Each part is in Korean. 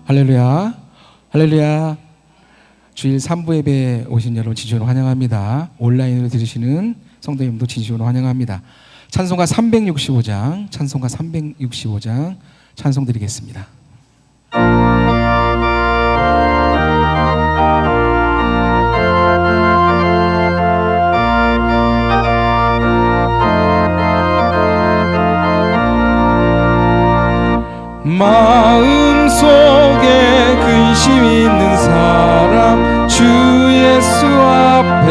할렐루야, 할렐루야. 주일 3부 예배에 오신 여러분 진심으로 환영합니다. 온라인으로 들으시는 성도님도 진심으로 환영합니다. 찬송가 365장, 찬송가 365장 찬송 드리겠습니다. 마음속에 근심 있는 사람 주 예수 앞에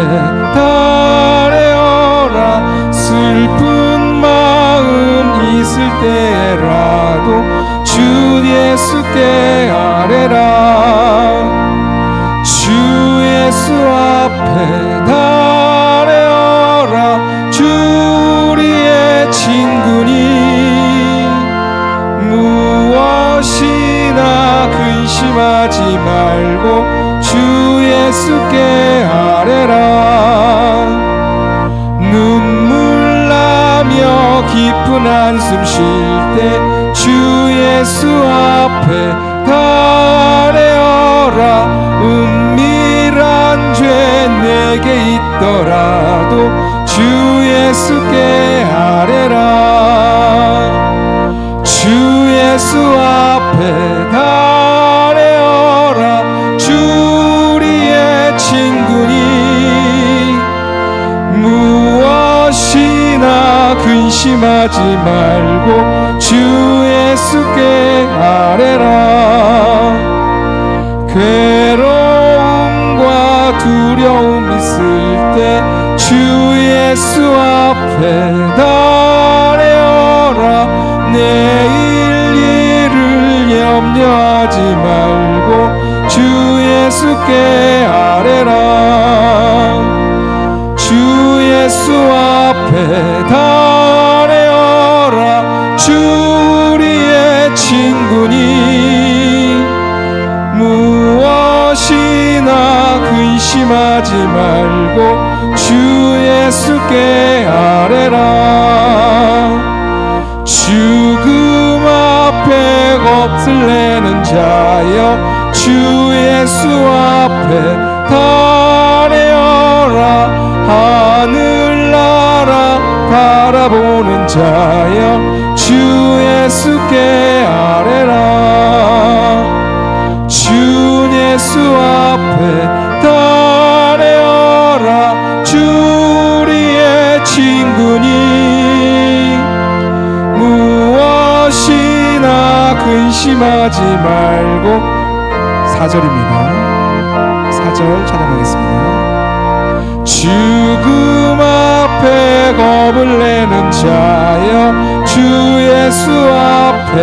달려라. 슬픈 마음 있을 때라도 주 예수께 아뢰라. 주 예수 앞에 달려라. 주 우리의 친구니 무엇이나 근심하지 말고 주 예수께 아뢰라. 눈물 나며 깊은 한숨 쉴 때 주 예수 앞에 달려라. 은밀한 죄 내게 있더라도 주 예수께 아뢰라. 주 예수 앞에 달려라. 주 우리의 친구니 무엇이나 근심하지 말고 주 예수께 아뢰라. 괴로움과 두려움 있을 때 주 예수 앞에 달려라. 내일 일을 염려하지 말고 주 예수께 아뢰라. 주 예수 앞에 달려라. 주 우리의 친구니 무엇이나 근심하지 말고 주 예수께 아뢰라. 죽음 앞에 겁을 내는 자여 주 예수 앞에 달려라. 하늘나라 바라보는 자여 주 예수께 아뢰라. 주 예수 앞에 달려라. 주 우리의 친구니 무엇이나 근심하지 말고 4절입니다. 4절 찬양하겠습니다. 죽음 앞에 겁을 내는 자여 주 예수 앞에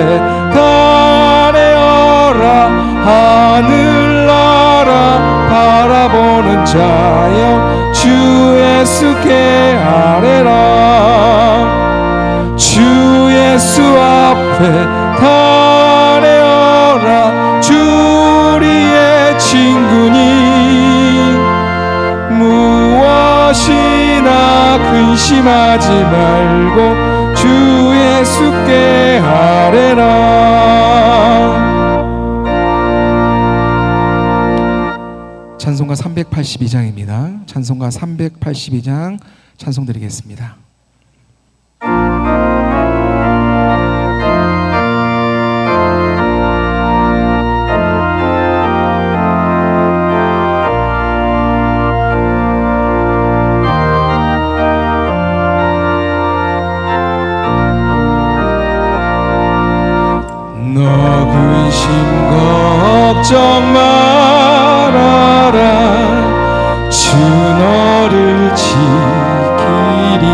달려라. 하늘나라 바라보는 자여 주 예수께 아뢰라. 주 예수 앞에 달려라. 주 우리의 친구니 무엇이나 근심하지 말고 주 예수께 아뢰라. 찬송가 382장입니다. 찬송가 382장 찬송 드리겠습니다. 너 근심 걱정 말아라. 주 너를 지키리.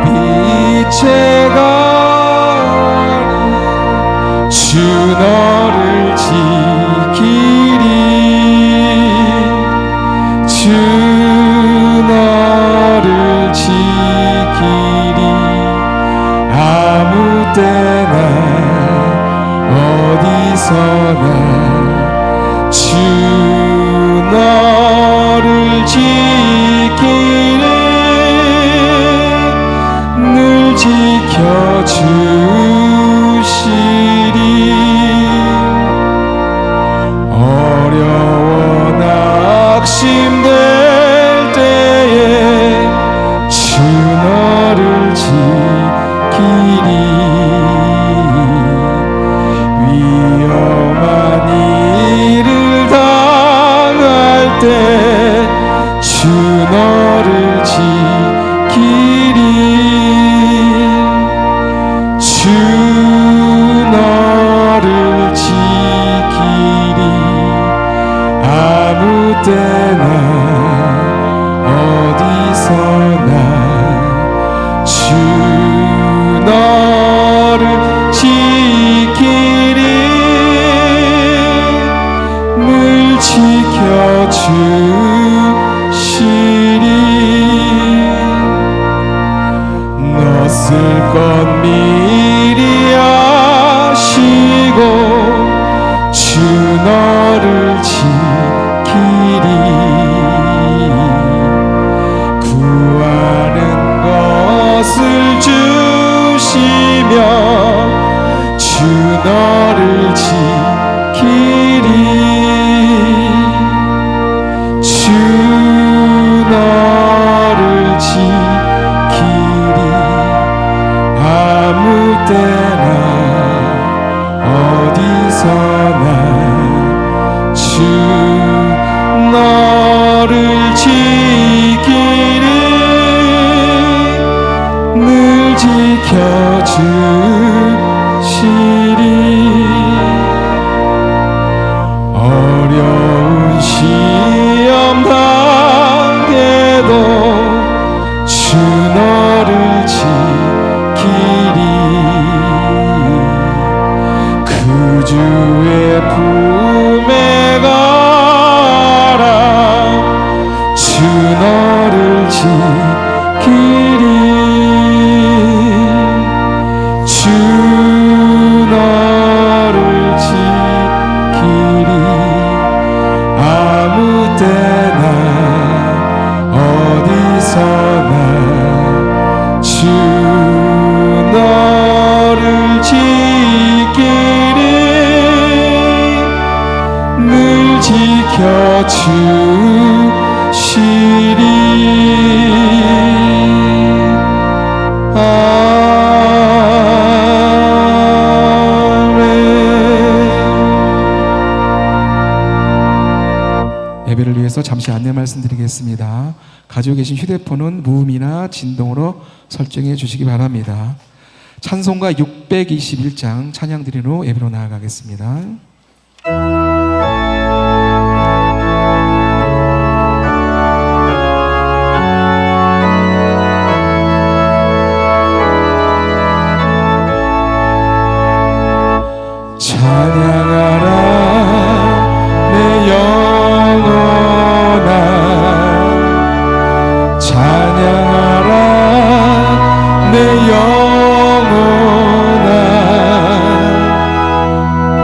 빛의 가리 주 너를 지키리. 주 너를 지키리. 아무 때나 어디서나 주 때 주 너를 지키리 주 너를 지키리 아무 때나 어디서나 주 너를 지키리 늘 지켜주시리 너쓸 것 미리 아시고 주 너를 지키리 구하는 것을 주시며 주 너를 지키리 주 너를 지키리 아무 때나 어디서나 주 너를 지키리 늘 지켜주시리 어려운 시험 당해도 주 너를 지키리 그 주의 품에 가라 주 너를 지키리 주 너를 지키리 아무 때나 어디서나 주 너를 지키리 늘 지켜주시리 예배를 위해서 잠시 안내 말씀드리겠습니다. 가지고 계신 휴대폰은 무음이나 진동으로 설정해 주시기 바랍니다. 찬송가 621장 찬양 드린 후 예배로 나아가겠습니다. 찬양하라 내 영혼아 찬양하라 내 영혼아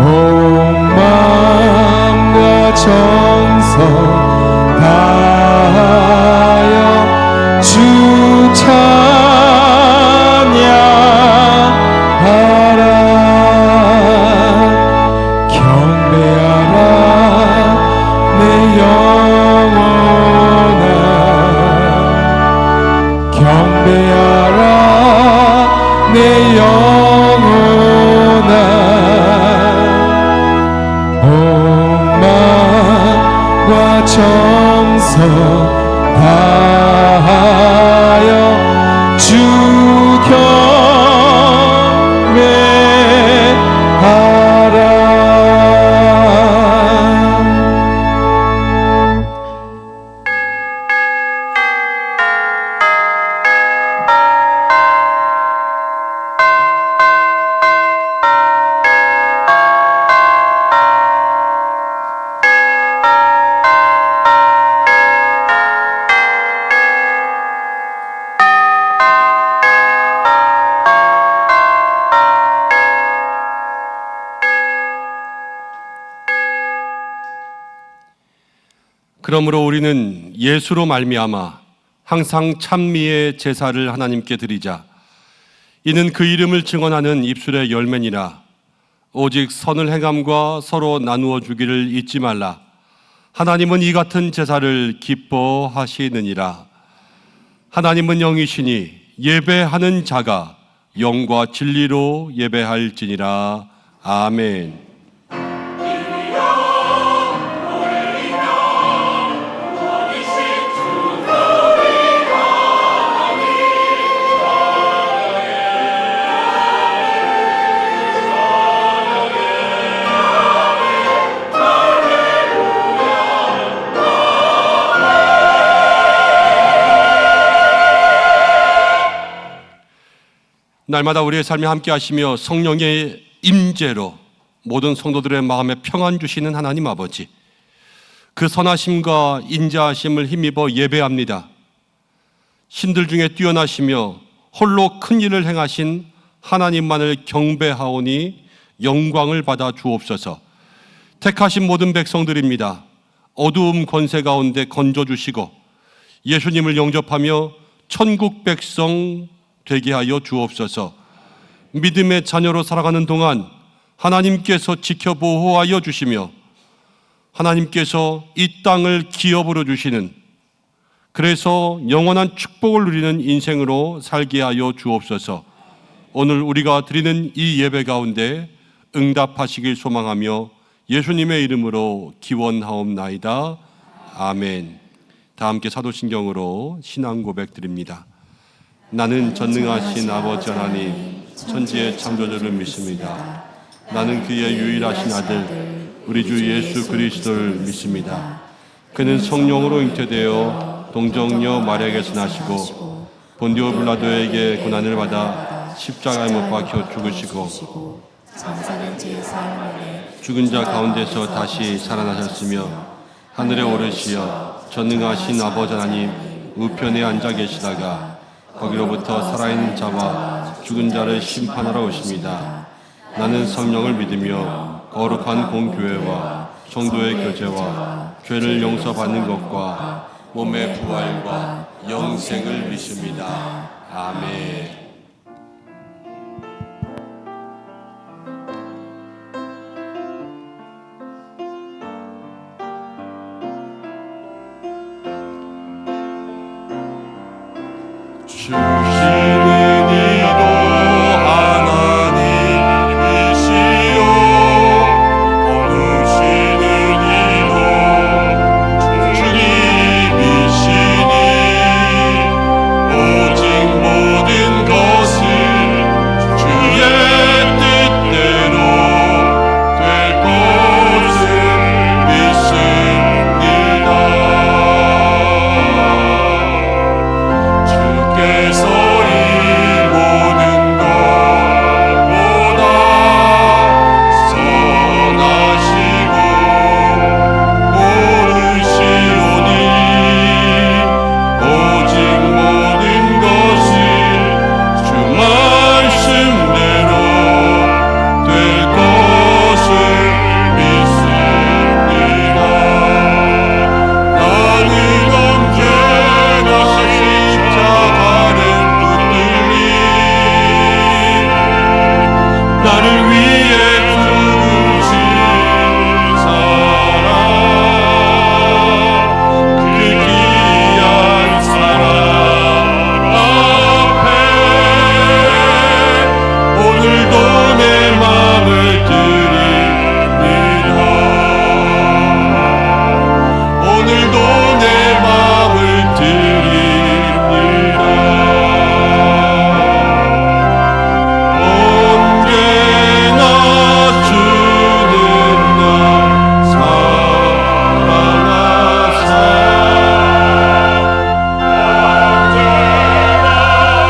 온 마음과 정성 다하여 주 찬양하라 경배하라 내 영혼아 경배하라 내 영혼아 온 마음과 정성 다하여 주 경배하라 그러므로 우리는 예수로 말미암아 항상 찬미의 제사를 하나님께 드리자. 이는 그 이름을 증언하는 입술의 열매니라. 오직 선을 행함과 서로 나누어 주기를 잊지 말라. 하나님은 이 같은 제사를 기뻐하시느니라. 하나님은 영이시니 예배하는 자가 영과 진리로 예배할지니라. 아멘. 날마다 우리의 삶에 함께 하시며 성령의 임재로 모든 성도들의 마음에 평안 주시는 하나님 아버지, 그 선하심과 인자하심을 힘입어 예배합니다. 신들 중에 뛰어나시며 홀로 큰 일을 행하신 하나님만을 경배하오니 영광을 받아 주옵소서. 택하신 모든 백성들입니다. 어두움 권세 가운데 건져주시고 예수님을 영접하며 천국 백성 되게 하여 주옵소서. 믿음의 자녀로 살아가는 동안 하나님께서 지켜 보호하여 주시며 하나님께서 이 땅을 기업으로 주시는, 그래서 영원한 축복을 누리는 인생으로 살게 하여 주옵소서. 오늘 우리가 드리는 이 예배 가운데 응답하시길 소망하며 예수님의 이름으로 기원하옵나이다. 아멘. 다 함께 사도신경으로 신앙 고백 드립니다. 나는 전능하신 아버지 하나님 천지의 창조주를 믿습니다. 나는 그의 유일하신 아들 우리 주 예수 그리스도를 믿습니다. 그는 성령으로 잉태되어 동정녀 마리아에게서 나시고 본디오 빌라도에게 고난을 받아 십자가에 못 박혀 죽으시고 죽은 자 가운데서 다시 살아나셨으며 하늘에 오르시어 전능하신 아버지 하나님 우편에 앉아 계시다가 거기로부터 살아있는 자와 죽은 자를 심판하러 오십니다. 나는 성령을 믿으며 거룩한 공교회와 성도의 교제와 죄를 용서받는 것과 몸의 부활과 영생을 믿습니다. 아멘. 주시는 이도 하나님이시요 거두시는 이도 주님이시니 오직 모든 것을 주의 뜻대로 될 것을 믿습니다. 주께서 이 모든 것보다 선하시고 옳으시오니 오직 모든 것을 주 말씀대로 될 것을 믿습니다. 나는 언제나 십자가를 붙들리 나를 위해 죽으신 사랑, 그 귀한 사랑 앞에 오늘도 내 마음을 드립니다. 오늘도 내 마음을 드립니다. 언제나 주는 날 사랑하사 언제나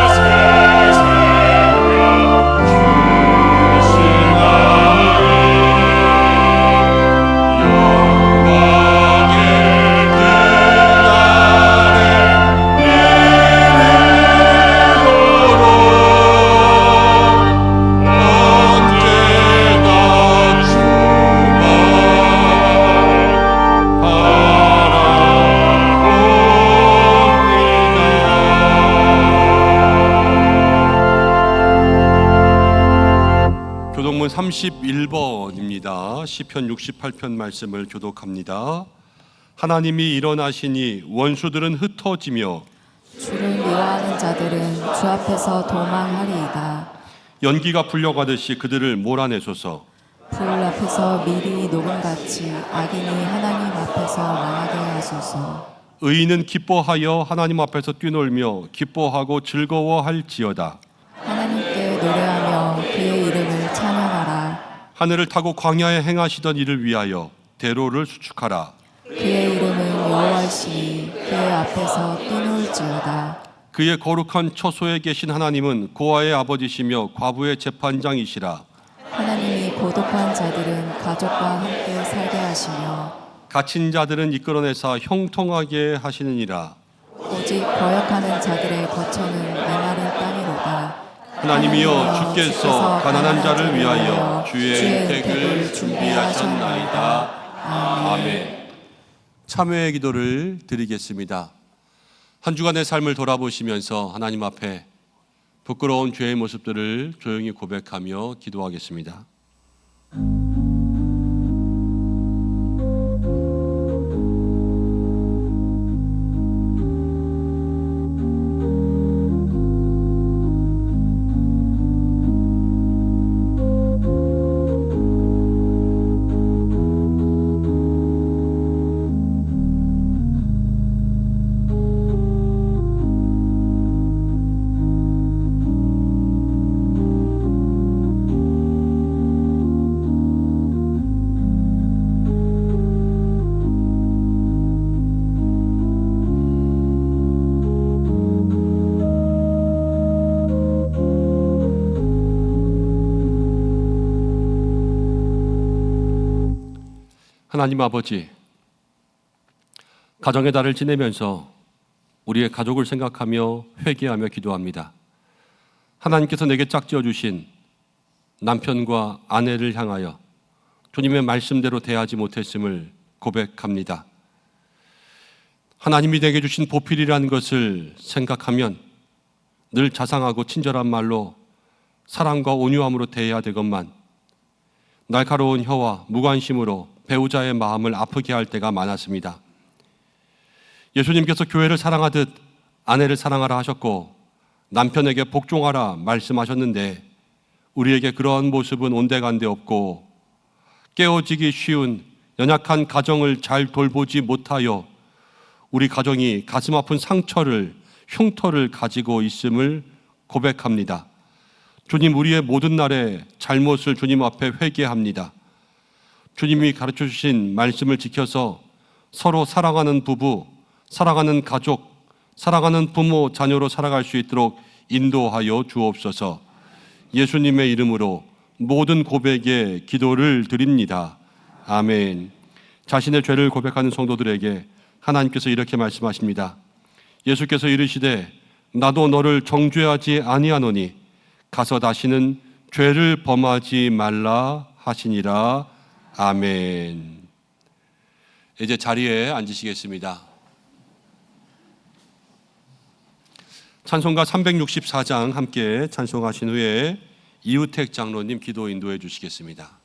세상을 주시나니 영광의 그날에 이르도록 언제나 주만 바라봅니다. 교독문 31번입니다. 시편 68편 말씀을 교독합니다. 하나님이 일어나시니 원수들은 흩어지며 주를 미워하는 자들은 주 앞에서 도망하리이다. 연기가 불려가듯이 그들을 몰아내소서. 불 앞에서 밀이 녹음같이 악인이 하나님 앞에서 망하게 하소서. 의인은 기뻐하여 하나님 앞에서 뛰놀며 기뻐하고 즐거워할지어다. 하나님께 노래하며 그의 이름을 찬양하라. 하늘을 타고 광야에 행하시던 이를 위하여 대로를 수축하라. 그의 이름은 여호와시니 그의 앞에서 뛰놀지어다. 그의 거룩한 처소에 계신 하나님은 고아의 아버지시며 과부의 재판장이시라. 하나님이 고독한 자들은 가족과 함께 살게 하시며 갇힌 자들은 이끌어내사 형통하게 하시느니라. 오직 거역하는 자들의 거처는 메마른 땅이로다. 하나님이여, 주께서 가난한 자를 위하여 주의 혜택을 준비하셨나이다. 아멘. 참회의 기도를 드리겠습니다. 한 주간의 삶을 돌아보시면서 하나님 앞에 부끄러운 죄의 모습들을 조용히 고백하며 기도하겠습니다. 하나님 아버지, 가정의 달을 지내면서 우리의 가족을 생각하며 회개하며 기도합니다. 하나님께서 내게 짝지어 주신 남편과 아내를 향하여 주님의 말씀대로 대하지 못했음을 고백합니다. 하나님이 내게 주신 보필이라는 것을 생각하면 늘 자상하고 친절한 말로 사랑과 온유함으로 대해야 되건만 날카로운 혀와 무관심으로 배우자의 마음을 아프게 할 때가 많았습니다. 예수님께서 교회를 사랑하듯 아내를 사랑하라 하셨고 남편에게 복종하라 말씀하셨는데 우리에게 그러한 모습은 온데간데 없고 깨어지기 쉬운 연약한 가정을 잘 돌보지 못하여 우리 가정이 가슴 아픈 상처를, 흉터를 가지고 있음을 고백합니다. 주님, 우리의 모든 날의 잘못을 주님 앞에 회개합니다. 주님이 가르쳐 주신 말씀을 지켜서 서로 사랑하는 부부, 사랑하는 가족, 사랑하는 부모, 자녀로 살아갈 수 있도록 인도하여 주옵소서. 예수님의 이름으로 모든 고백에 기도를 드립니다. 아멘. 자신의 죄를 고백하는 성도들에게 하나님께서 이렇게 말씀하십니다. 예수께서 이르시되 나도 너를 정죄하지 아니하노니 가서 다시는 죄를 범하지 말라 하시니라. 아멘. 이제 자리에 앉으시겠습니다. 찬송가 364장 함께 찬송하신 후에 이우택 장로님 기도 인도해 주시겠습니다.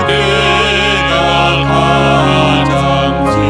그때가 가장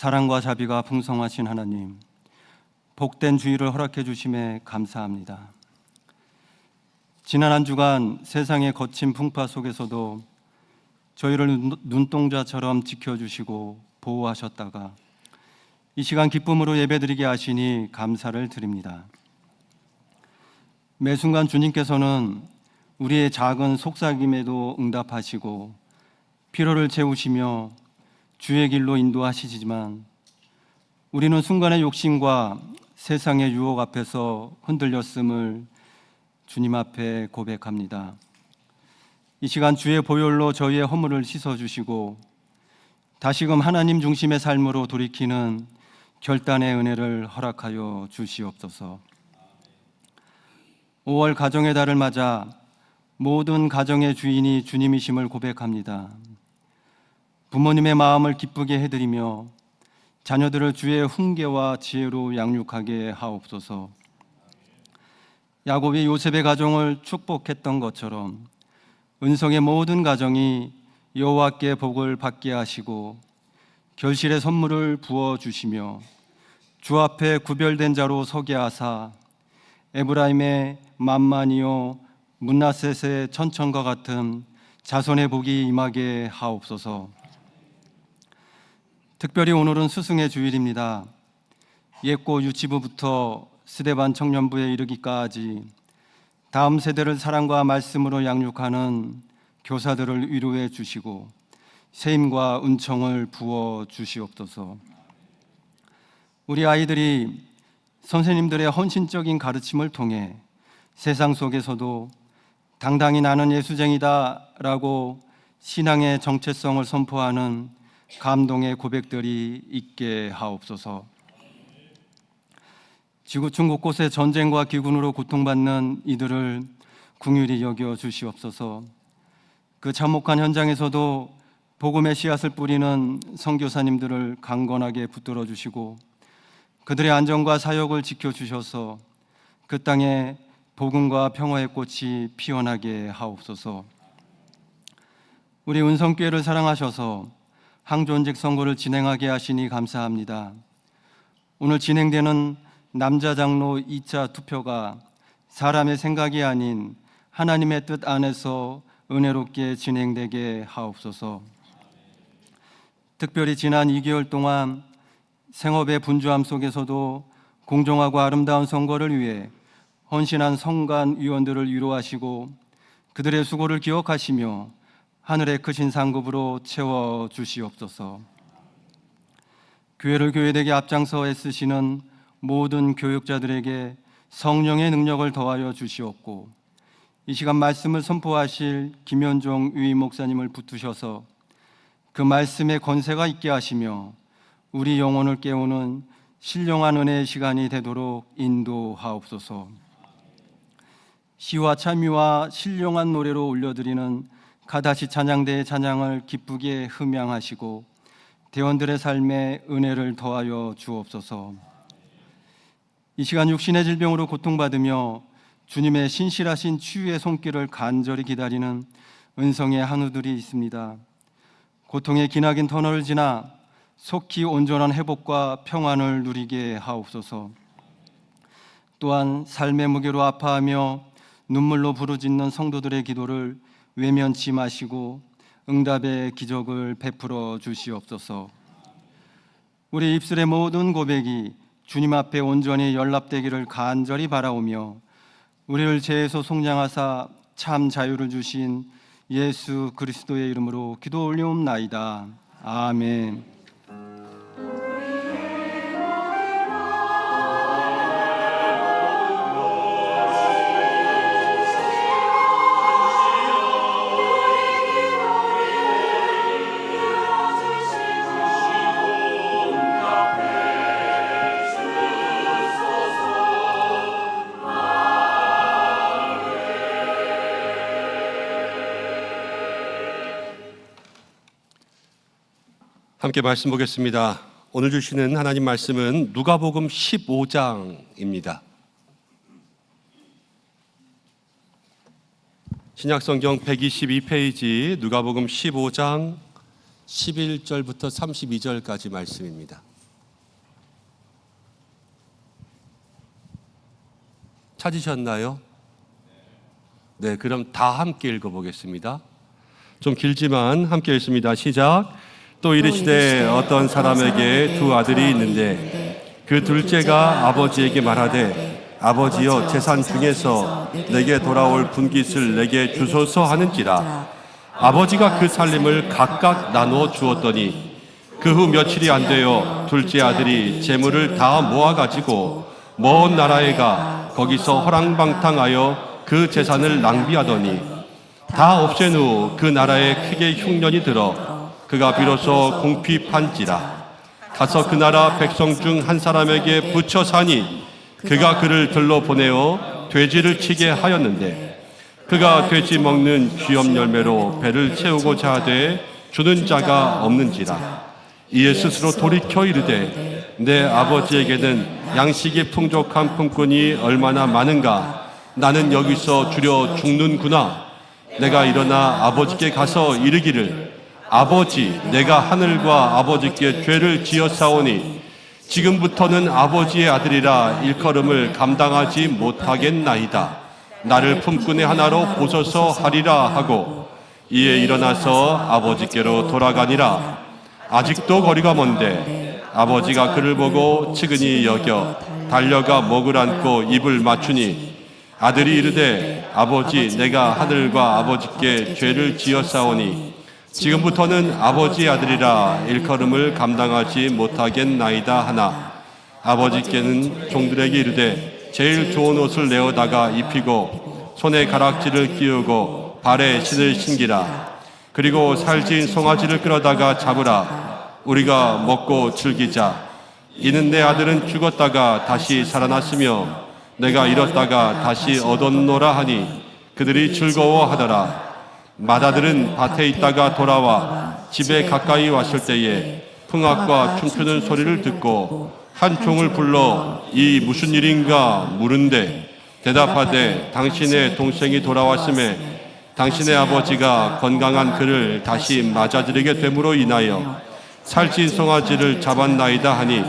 사랑과 자비가 풍성하신 하나님, 복된 주일을 허락해 주심에 감사합니다. 지난 한 주간 세상의 거친 풍파 속에서도 저희를 눈동자처럼 지켜주시고 보호하셨다가 이 시간 기쁨으로 예배드리게 하시니 감사를 드립니다. 매 순간 주님께서는 우리의 작은 속삭임에도 응답하시고 피로를 채우시며 주의 길로 인도하시지만 우리는 순간의 욕심과 세상의 유혹 앞에서 흔들렸음을 주님 앞에 고백합니다. 이 시간 주의 보혈로 저희의 허물을 씻어주시고 다시금 하나님 중심의 삶으로 돌이키는 결단의 은혜를 허락하여 주시옵소서. 5월 가정의 달을 맞아 모든 가정의 주인이 주님이심을 고백합니다. 부모님의 마음을 기쁘게 해드리며 자녀들을 주의 훈계와 지혜로 양육하게 하옵소서. 야곱이 요셉의 가정을 축복했던 것처럼 은성의 모든 가정이 여호와께 복을 받게 하시고 결실의 선물을 부어주시며 주 앞에 구별된 자로 서게 하사 에브라임의 만만이요 문나셋의 천천과 같은 자손의 복이 임하게 하옵소서. 특별히 오늘은 스승의 주일입니다. 예고 유치부부터 스데반 청년부에 이르기까지 다음 세대를 사랑과 말씀으로 양육하는 교사들을 위로해 주시고 세임과 은총을 부어 주시옵소서. 우리 아이들이 선생님들의 헌신적인 가르침을 통해 세상 속에서도 당당히 나는 예수쟁이다라고 신앙의 정체성을 선포하는 감동의 고백들이 있게 하옵소서. 지구촌 곳곳에 전쟁과 기근으로 고통받는 이들을 긍휼히 여겨 주시옵소서. 그 참혹한 현장에서도 복음의 씨앗을 뿌리는 선교사님들을 강건하게 붙들어 주시고 그들의 안전과 사역을 지켜주셔서 그 땅에 복음과 평화의 꽃이 피어나게 하옵소서. 우리 은성교회를 사랑하셔서 항존직 선거를 진행하게 하시니 감사합니다. 오늘 진행되는 남자 장로 2차 투표가 사람의 생각이 아닌 하나님의 뜻 안에서 은혜롭게 진행되게 하옵소서. 특별히 지난 2개월 동안 생업의 분주함 속에서도 공정하고 아름다운 선거를 위해 헌신한 성간 위원들을 위로하시고 그들의 수고를 기억하시며 하늘의 크신 상급으로 채워 주시옵소서. 교회를 교회되게 앞장서 애쓰시는 모든 교육자들에게 성령의 능력을 더하여 주시옵고 이 시간 말씀을 선포하실 김현종 유임 목사님을 붙드셔서 그 말씀의 권세가 있게 하시며 우리 영혼을 깨우는 신령한 은혜의 시간이 되도록 인도하옵소서. 시와 참미와 신령한 노래로 올려드리는 가다시 찬양대의 찬양을 기쁘게 흠양하시고 대원들의 삶에 은혜를 더하여 주옵소서. 이 시간 육신의 질병으로 고통받으며 주님의 신실하신 치유의 손길을 간절히 기다리는 은성의 한우들이 있습니다. 고통의 기나긴 터널을 지나 속히 온전한 회복과 평안을 누리게 하옵소서. 또한 삶의 무게로 아파하며 눈물로 부르짖는 성도들의 기도를 외면치 마시고 응답의 기적을 베풀어 주시옵소서. 우리 입술의 모든 고백이 주님 앞에 온전히 연락되기를 간절히 바라오며 우리를 죄에서 속량하사 참 자유를 주신 예수 그리스도의 이름으로 기도 올리옵나이다. 아멘. 함께 말씀 보겠습니다. 오늘 주시는 하나님 말씀은 누가복음 15장입니다. 신약성경 122페이지 누가복음 15장 11절부터 32절까지 말씀입니다. 찾으셨나요? 네, 그럼 다 함께 읽어보겠습니다. 좀 길지만 함께 읽습니다. 시작. 또 이르시되 어떤 사람에게 두 아들이 있는데 그 둘째가 아버지에게 말하되 아버지여 재산 중에서 내게 돌아올 분깃을 내게 주소서 하는지라. 아버지가 그 살림을 각각 나누어 주었더니 그 후 며칠이 안 되어 둘째 아들이 재물을 다 모아가지고 먼 나라에 가 거기서 허랑방탕하여 그 재산을 낭비하더니 다 없앤 후 그 나라에 크게 흉년이 들어 그가 비로소 궁핍한지라. 가서 그 나라 백성 중 한 사람에게 붙여 사니 그가 그를 들러 보내어 돼지를 치게 하였는데 그가 돼지 먹는 쥐염 열매로 배를 채우고자 하되 주는 자가 없는지라. 이에 스스로 돌이켜 이르되 내 아버지에게는 양식이 풍족한 품꾼이 얼마나 많은가. 나는 여기서 주려 죽는구나. 내가 일어나 아버지께 가서 이르기를 아버지 내가 하늘과 아버지께 죄를 지었사오니 지금부터는 아버지의 아들이라 일컬음을 감당하지 못하겠나이다. 나를 품꾼의 하나로 보소서 하리라 하고 이에 일어나서 아버지께로 돌아가니라. 아직도 거리가 먼데 아버지가 그를 보고 측은히 여겨 달려가 목을 안고 입을 맞추니 아들이 이르되 아버지 내가 하늘과 아버지께 죄를 지었사오니 지금부터는 아버지의 아들이라 일컬음을 감당하지 못하겠나이다 하나 아버지께는 종들에게 이르되 제일 좋은 옷을 내어다가 입히고 손에 가락지를 끼우고 발에 신을 신기라. 그리고 살진 송아지를 끌어다가 잡으라. 우리가 먹고 즐기자. 이는 내 아들은 죽었다가 다시 살아났으며 내가 잃었다가 다시 얻었노라 하니 그들이 즐거워하더라. 맏아들은 밭에 있다가 돌아와 집에 가까이 왔을 때에 풍악과 춤추는 소리를 듣고 한 종을 불러 이 무슨 일인가 물은데 대답하되 당신의 동생이 돌아왔음에 당신의 아버지가 건강한 그를 다시 맞아들이게 됨으로 인하여 살찐 송아지를 잡았나이다 하니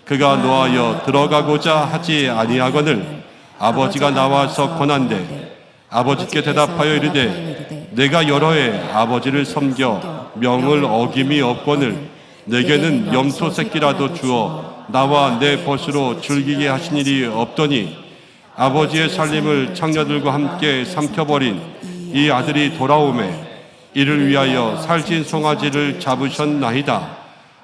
그가 노하여 들어가고자 하지 아니하거늘 아버지가 나와서 권한대 아버지께 대답하여 이르되 내가 여러 해 아버지를 섬겨 명을 어김이 없거늘 내게는 염소 새끼라도 주어 나와 내 벗으로 즐기게 하신 일이 없더니 아버지의 살림을 창녀들과 함께 삼켜버린 이 아들이 돌아오매 이를 위하여 살찐 송아지를 잡으셨나이다.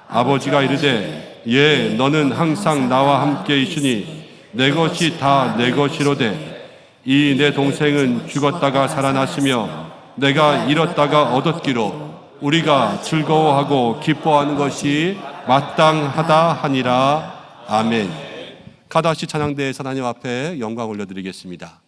아버지가 이르되 예 너는 항상 나와 함께 있으니 내 것이 다 내 것이로되 이 내 동생은 죽었다가 살아났으며 내가 잃었다가 얻었기로 우리가 즐거워하고 기뻐하는 것이 마땅하다 하니라. 아멘. 가다시 찬양대에서 하나님 앞에 영광 올려드리겠습니다.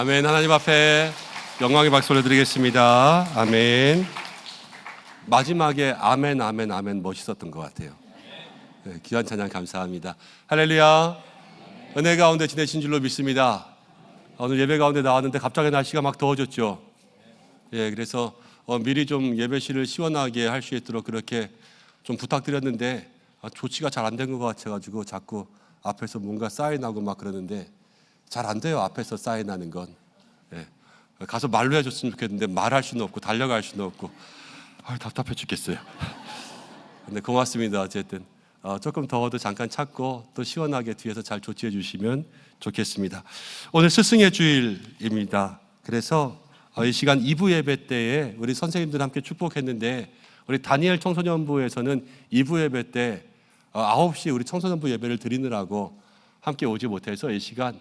아멘. 하나님 앞에 영광의 박수 올려드리겠습니다. 아멘. 마지막에 아멘, 아멘, 아멘 멋있었던 것 같아요. 네, 귀한 찬양 감사합니다. 할렐루야. 은혜 가운데 지내신 줄로 믿습니다. 오늘 예배 가운데 나왔는데 갑자기 날씨가 막 더워졌죠. 예, 그래서 미리 좀 예배실을 시원하게 할 수 있도록 그렇게 좀 부탁드렸는데 조치가 잘 안 된 것 같아가지고 자꾸 앞에서 뭔가 사인하고 막 그러는데 잘 안 돼요. 앞에서 사인하는 건. 예, 가서 말로 해줬으면 좋겠는데 말할 수는 없고 달려갈 수는 없고 답답해 죽겠어요. 근데 고맙습니다. 어쨌든 조금 더워도 잠깐 참고 또 시원하게 뒤에서 잘 조치해 주시면 좋겠습니다. 오늘 스승의 주일입니다. 그래서 이 시간 2부 예배 때에 우리 선생님들 함께 축복했는데 우리 다니엘 청소년부에서는 2부 예배 때 9시 우리 청소년부 예배를 드리느라고 함께 오지 못해서 이 시간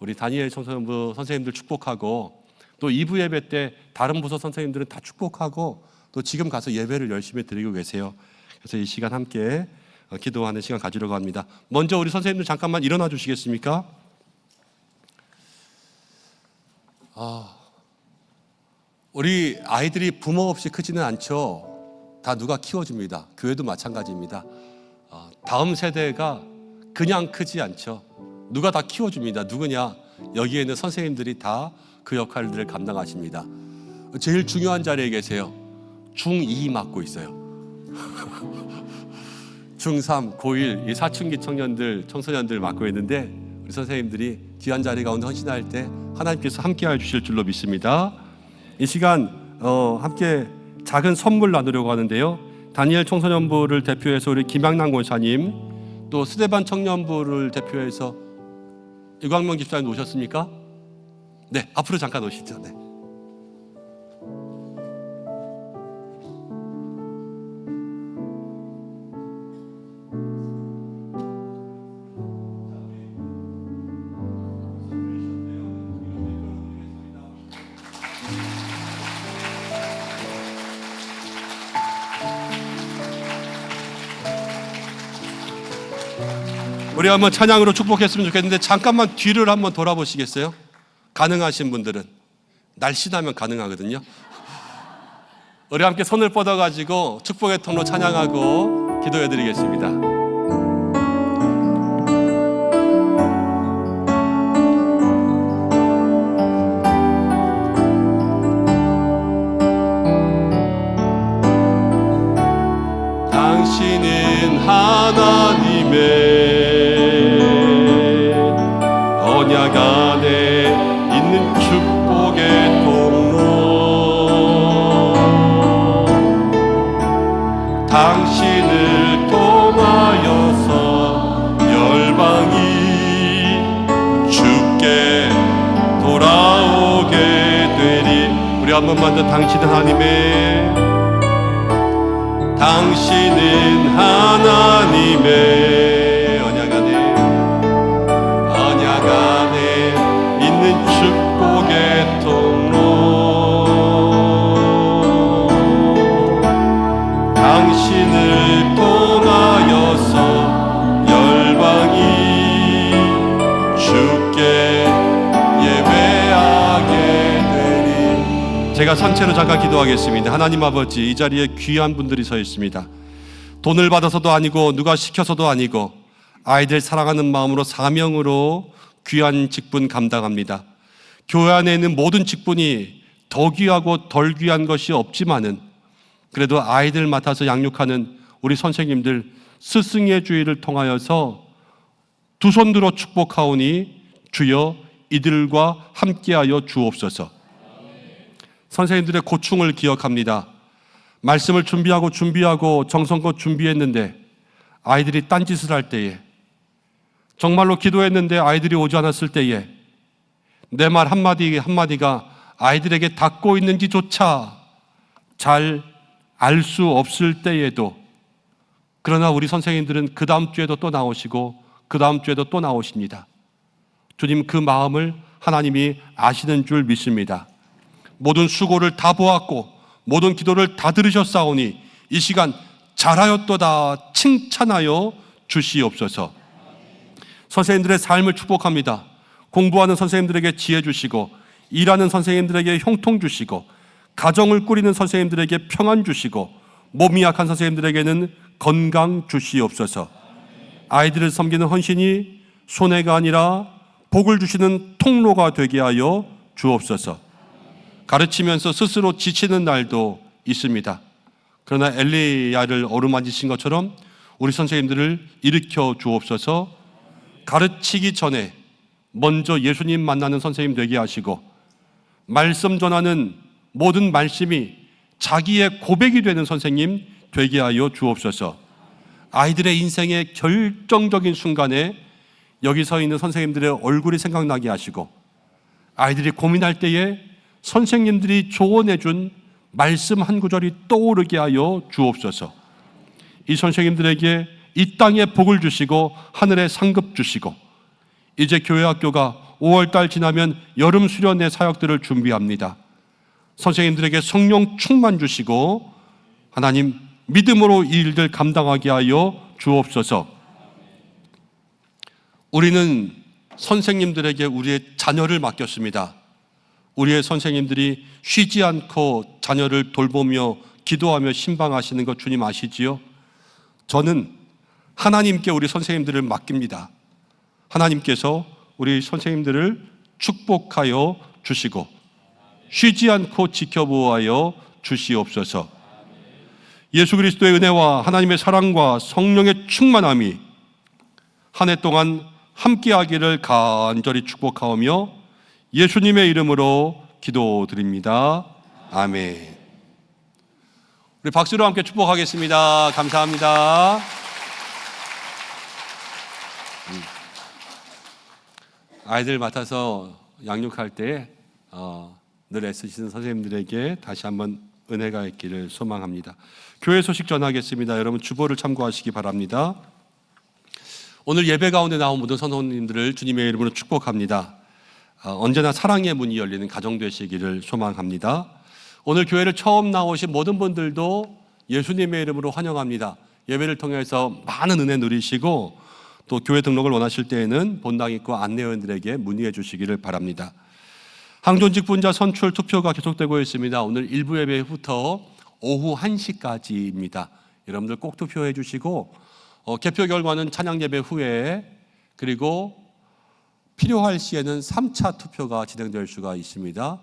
우리 다니엘 청소년부 선생님들 축복하고 또 2부 예배 때 다른 부서 선생님들은 다 축복하고 또 지금 가서 예배를 열심히 드리고 계세요. 그래서 이 시간 함께 기도하는 시간 가지려고 합니다. 먼저 우리 선생님들 잠깐만 일어나 주시겠습니까? 우리 아이들이 부모 없이 크지는 않죠. 다 누가 키워줍니다. 교회도 마찬가지입니다. 다음 세대가 그냥 크지 않죠. 누가 다 키워줍니다. 누구냐? 여기에 있는 선생님들이 다 그 역할들을 감당하십니다. 제일 중요한 자리에 계세요. 중2 맡고 있어요. 중3, 고1 이 사춘기 청소년들 맡고 있는데 우리 선생님들이 귀한 자리 가운데 헌신할 때 하나님께서 함께해 주실 줄로 믿습니다. 이 시간 함께 작은 선물 나누려고 하는데요. 다니엘 청소년부를 대표해서 우리 김양남 권사님, 또 스데반 청년부를 대표해서 유광명 집사님 오셨습니까? 네, 앞으로 잠깐 오시죠. 네. 우리 한번 찬양으로 축복했으면 좋겠는데 잠깐만 뒤를 한번 돌아보시겠어요? 가능하신 분들은 날씬하면 가능하거든요. 우리 함께 손을 뻗어가지고 축복의 통로 찬양하고 기도해드리겠습니다. 당신은 하나님의 언약 안에 있는 축복의 통로, 당신을 통하여서 열방이 주께 돌아오게 되리. 우리 한 번만 더 당신은 하나님의 언약 안에 있는 축복의 통로, 당신을 통하여서 열방이 주께 예배하게 되리. 제가 선체로 잠깐 기도하겠습니다. 하나님 아버지, 이 자리에 귀한 분들이 서 있습니다. 돈을 받아서도 아니고 누가 시켜서도 아니고 아이들 사랑하는 마음으로 사명으로 귀한 직분 감당합니다. 교회 안에 있는 모든 직분이 더 귀하고 덜 귀한 것이 없지만은 그래도 아이들 맡아서 양육하는 우리 선생님들 스승의 주의를 통하여서 두 손 들어 축복하오니 주여 이들과 함께하여 주옵소서. 선생님들의 고충을 기억합니다. 말씀을 준비하고 정성껏 준비했는데 아이들이 딴짓을 할 때에, 정말로 기도했는데 아이들이 오지 않았을 때에 내 말 한마디가 아이들에게 닿고 있는지조차 잘 알 수 없을 때에도, 그러나 우리 선생님들은 그 다음 주에도 또 나오시고 그 다음 주에도 또 나오십니다. 주님, 그 마음을 하나님이 아시는 줄 믿습니다. 모든 수고를 다 보았고 모든 기도를 다 들으셨사오니 이 시간 잘하였도다 칭찬하여 주시옵소서. 선생님들의 삶을 축복합니다. 공부하는 선생님들에게 지혜 주시고 일하는 선생님들에게 형통 주시고, 가정을 꾸리는 선생님들에게 평안 주시고, 몸이 약한 선생님들에게는 건강 주시옵소서. 아이들을 섬기는 헌신이 손해가 아니라 복을 주시는 통로가 되게 하여 주옵소서. 가르치면서 스스로 지치는 날도 있습니다. 그러나 엘리야를 어루만지신 것처럼 우리 선생님들을 일으켜 주옵소서. 가르치기 전에 먼저 예수님 만나는 선생님 되게 하시고, 말씀 전하는 모든 말씀이 자기의 고백이 되는 선생님 되게 하여 주옵소서. 아이들의 인생의 결정적인 순간에 여기 서 있는 선생님들의 얼굴이 생각나게 하시고, 아이들이 고민할 때에 선생님들이 조언해 준 말씀 한 구절이 떠오르게 하여 주옵소서. 이 선생님들에게 이 땅에 복을 주시고 하늘에 상급 주시고, 이제 교회 학교가 5월달 지나면 여름 수련회 사역들을 준비합니다. 선생님들에게 성령 충만 주시고 하나님 믿음으로 이 일들 감당하게 하여 주옵소서. 우리는 선생님들에게 우리의 자녀를 맡겼습니다. 우리의 선생님들이 쉬지 않고 자녀를 돌보며 기도하며 신방하시는 것 주님 아시지요? 저는 하나님께 우리 선생님들을 맡깁니다. 하나님께서 우리 선생님들을 축복하여 주시고 쉬지 않고 지켜보아여 주시옵소서. 예수 그리스도의 은혜와 하나님의 사랑과 성령의 충만함이 한 해 동안 함께하기를 간절히 축복하오며 예수님의 이름으로 기도드립니다. 아멘. 우리 박수로 함께 축복하겠습니다. 감사합니다. 아이들 맡아서 양육할 때 늘 애쓰시는 선생님들에게 다시 한번 은혜가 있기를 소망합니다. 교회 소식 전하겠습니다. 여러분 주보를 참고하시기 바랍니다. 오늘 예배 가운데 나온 모든 선생님들을 주님의 이름으로 축복합니다. 언제나 사랑의 문이 열리는 가정 되시기를 소망합니다. 오늘 교회를 처음 나오신 모든 분들도 예수님의 이름으로 환영합니다. 예배를 통해서 많은 은혜 누리시고 또 교회 등록을 원하실 때에는 본당 입구 안내원들에게 문의해 주시기를 바랍니다. 항존 직분자 선출 투표가 계속되고 있습니다. 오늘 일부 예배 후부터 오후 1시까지입니다. 여러분들 꼭 투표해 주시고 개표 결과는 찬양 예배 후에 그리고 필요할 시에는 3차 투표가 진행될 수가 있습니다.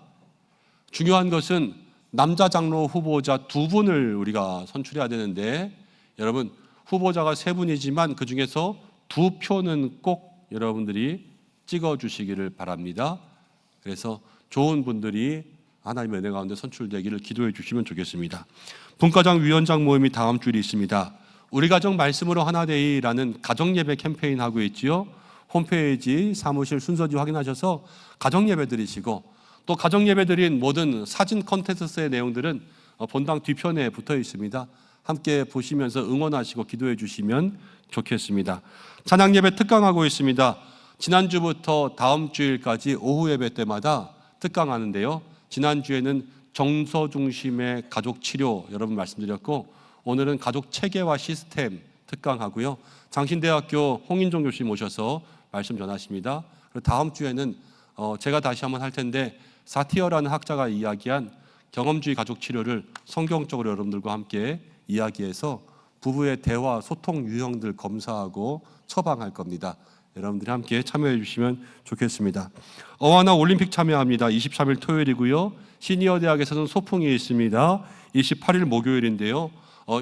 중요한 것은 남자 장로 후보자 2분을 우리가 선출해야 되는데 여러분 후보자가 3분이지만 그 중에서 2표는 꼭 여러분들이 찍어주시기를 바랍니다. 그래서 좋은 분들이 하나님의 은혜 가운데 선출되기를 기도해 주시면 좋겠습니다. 분과장 위원장 모임이 다음 주일에 있습니다. 우리 가정 말씀으로 하나되이라는 가정예배 캠페인 하고 있지요. 홈페이지 사무실 순서지 확인하셔서 가정예배 드리시고 또 가정예배 드린 모든 사진 콘텐츠의 내용들은 본당 뒤편에 붙어 있습니다. 함께 보시면서 응원하시고 기도해 주시면 좋겠습니다. 찬양예배 특강하고 있습니다. 지난주부터 다음 주일까지 오후 예배 때마다 특강하는데요. 지난주에는 정서 중심의 가족 치료 여러분 말씀드렸고 오늘은 가족 체계와 시스템 특강하고요. 장신대학교 홍인종 교수님 모셔서 말씀 전하십니다. 그리고 다음 주에는 제가 다시 한번 할 텐데 사티어라는 학자가 이야기한 경험주의 가족 치료를 성경적으로 여러분들과 함께 이야기해서 부부의 대화, 소통 유형들 검사하고 처방할 겁니다. 여러분들이 함께 참여해 주시면 좋겠습니다. 어와나 올림픽 참여합니다. 23일 토요일이고요. 시니어 대학에서는 소풍이 있습니다. 28일 목요일인데요.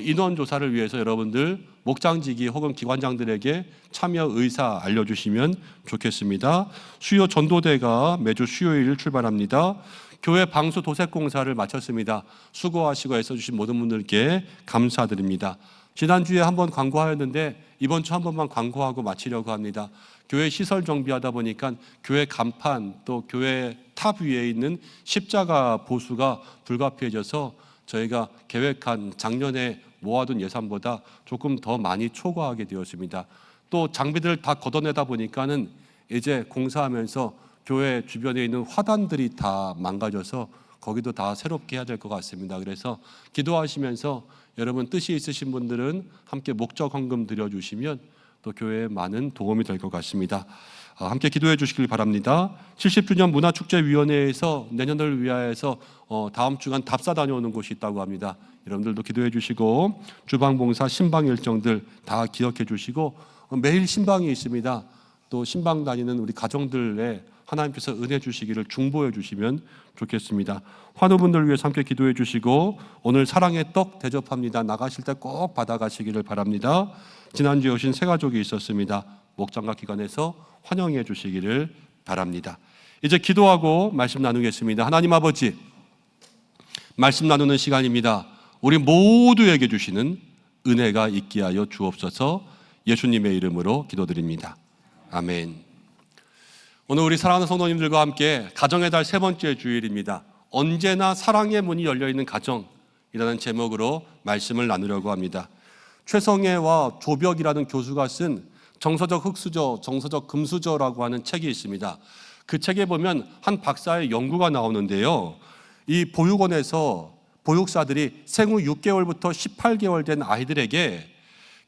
인원 조사를 위해서 여러분들 목장지기 혹은 기관장들에게 참여 의사 알려주시면 좋겠습니다. 수요 전도대가 매주 수요일 출발합니다. 교회 방수 도색공사를 마쳤습니다. 수고하시고 애써주신 모든 분들께 감사드립니다. 지난주에 한번 광고하였는데 이번 주 한 번만 광고하고 마치려고 합니다. 교회 시설 정비하다 보니까 교회 간판 또 교회 탑 위에 있는 십자가 보수가 불가피해져서 저희가 계획한 작년에 모아둔 예산보다 조금 더 많이 초과하게 되었습니다. 또 장비들을 다 걷어내다 보니까는 이제 공사하면서 교회 주변에 있는 화단들이 다 망가져서 거기도 다 새롭게 해야 될 것 같습니다. 그래서 기도하시면서 여러분 뜻이 있으신 분들은 함께 목적 헌금 드려주시면 또 교회에 많은 도움이 될 것 같습니다. 함께 기도해 주시길 바랍니다. 70주년 문화축제위원회에서 내년을 위하여서 다음 주간 답사 다녀오는 곳이 있다고 합니다. 여러분들도 기도해 주시고 주방봉사 신방 일정들 다 기억해 주시고 매일 신방이 있습니다. 또 신방 다니는 우리 가정들에 하나님께서 은혜 주시기를 중보해 주시면 좋겠습니다. 환우분들 위해서 함께 기도해 주시고 오늘 사랑의 떡 대접합니다. 나가실 때 꼭 받아가시기를 바랍니다. 지난주에 오신 새 가족이 있었습니다. 목장과 기관에서 환영해 주시기를 바랍니다. 이제 기도하고 말씀 나누겠습니다. 하나님 아버지, 말씀 나누는 시간입니다. 우리 모두에게 주시는 은혜가 있게 하여 주옵소서. 예수님의 이름으로 기도드립니다. 아멘. 오늘 우리 사랑하는 성도님들과 함께 가정의 달 세 번째 주일입니다. 언제나 사랑의 문이 열려있는 가정이라는 제목으로 말씀을 나누려고 합니다. 최성애와 조벽이라는 교수가 쓴 정서적 흙수저, 정서적 금수저라고 하는 책이 있습니다. 그 책에 보면 한 박사의 연구가 나오는데요. 이 보육원에서 보육사들이 생후 6개월부터 18개월 된 아이들에게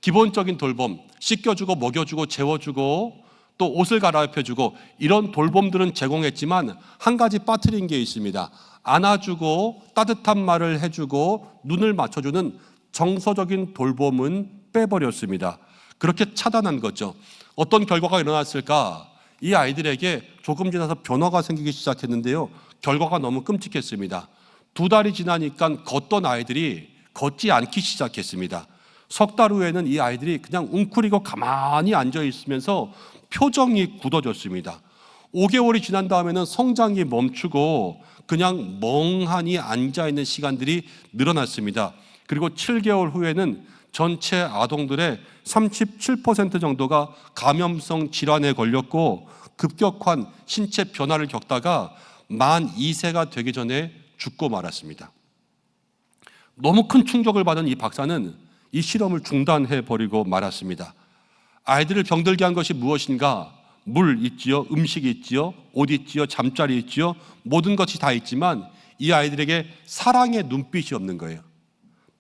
기본적인 돌봄, 씻겨주고 먹여주고 재워주고 또 옷을 갈아입혀주고 이런 돌봄들은 제공했지만 한 가지 빠뜨린 게 있습니다. 안아주고 따뜻한 말을 해주고 눈을 맞춰주는 정서적인 돌봄은 빼버렸습니다. 그렇게 차단한 거죠. 어떤 결과가 일어났을까? 이 아이들에게 조금 지나서 변화가 생기기 시작했는데요. 결과가 너무 끔찍했습니다. 2달이 지나니까 걷던 아이들이 걷지 않기 시작했습니다. 석 달 후에는 이 아이들이 그냥 웅크리고 가만히 앉아 있으면서 표정이 굳어졌습니다. 5개월이 지난 다음에는 성장이 멈추고 그냥 멍하니 앉아있는 시간들이 늘어났습니다. 그리고 7개월 후에는 전체 아동들의 37% 정도가 감염성 질환에 걸렸고 급격한 신체 변화를 겪다가 만 2세가 되기 전에 죽고 말았습니다. 너무 큰 충격을 받은 이 박사는 이 실험을 중단해버리고 말았습니다. 아이들을 병들게 한 것이 무엇인가? 물 있지요, 음식 있지요, 옷 있지요, 잠자리 있지요, 모든 것이 다 있지만 이 아이들에게 사랑의 눈빛이 없는 거예요.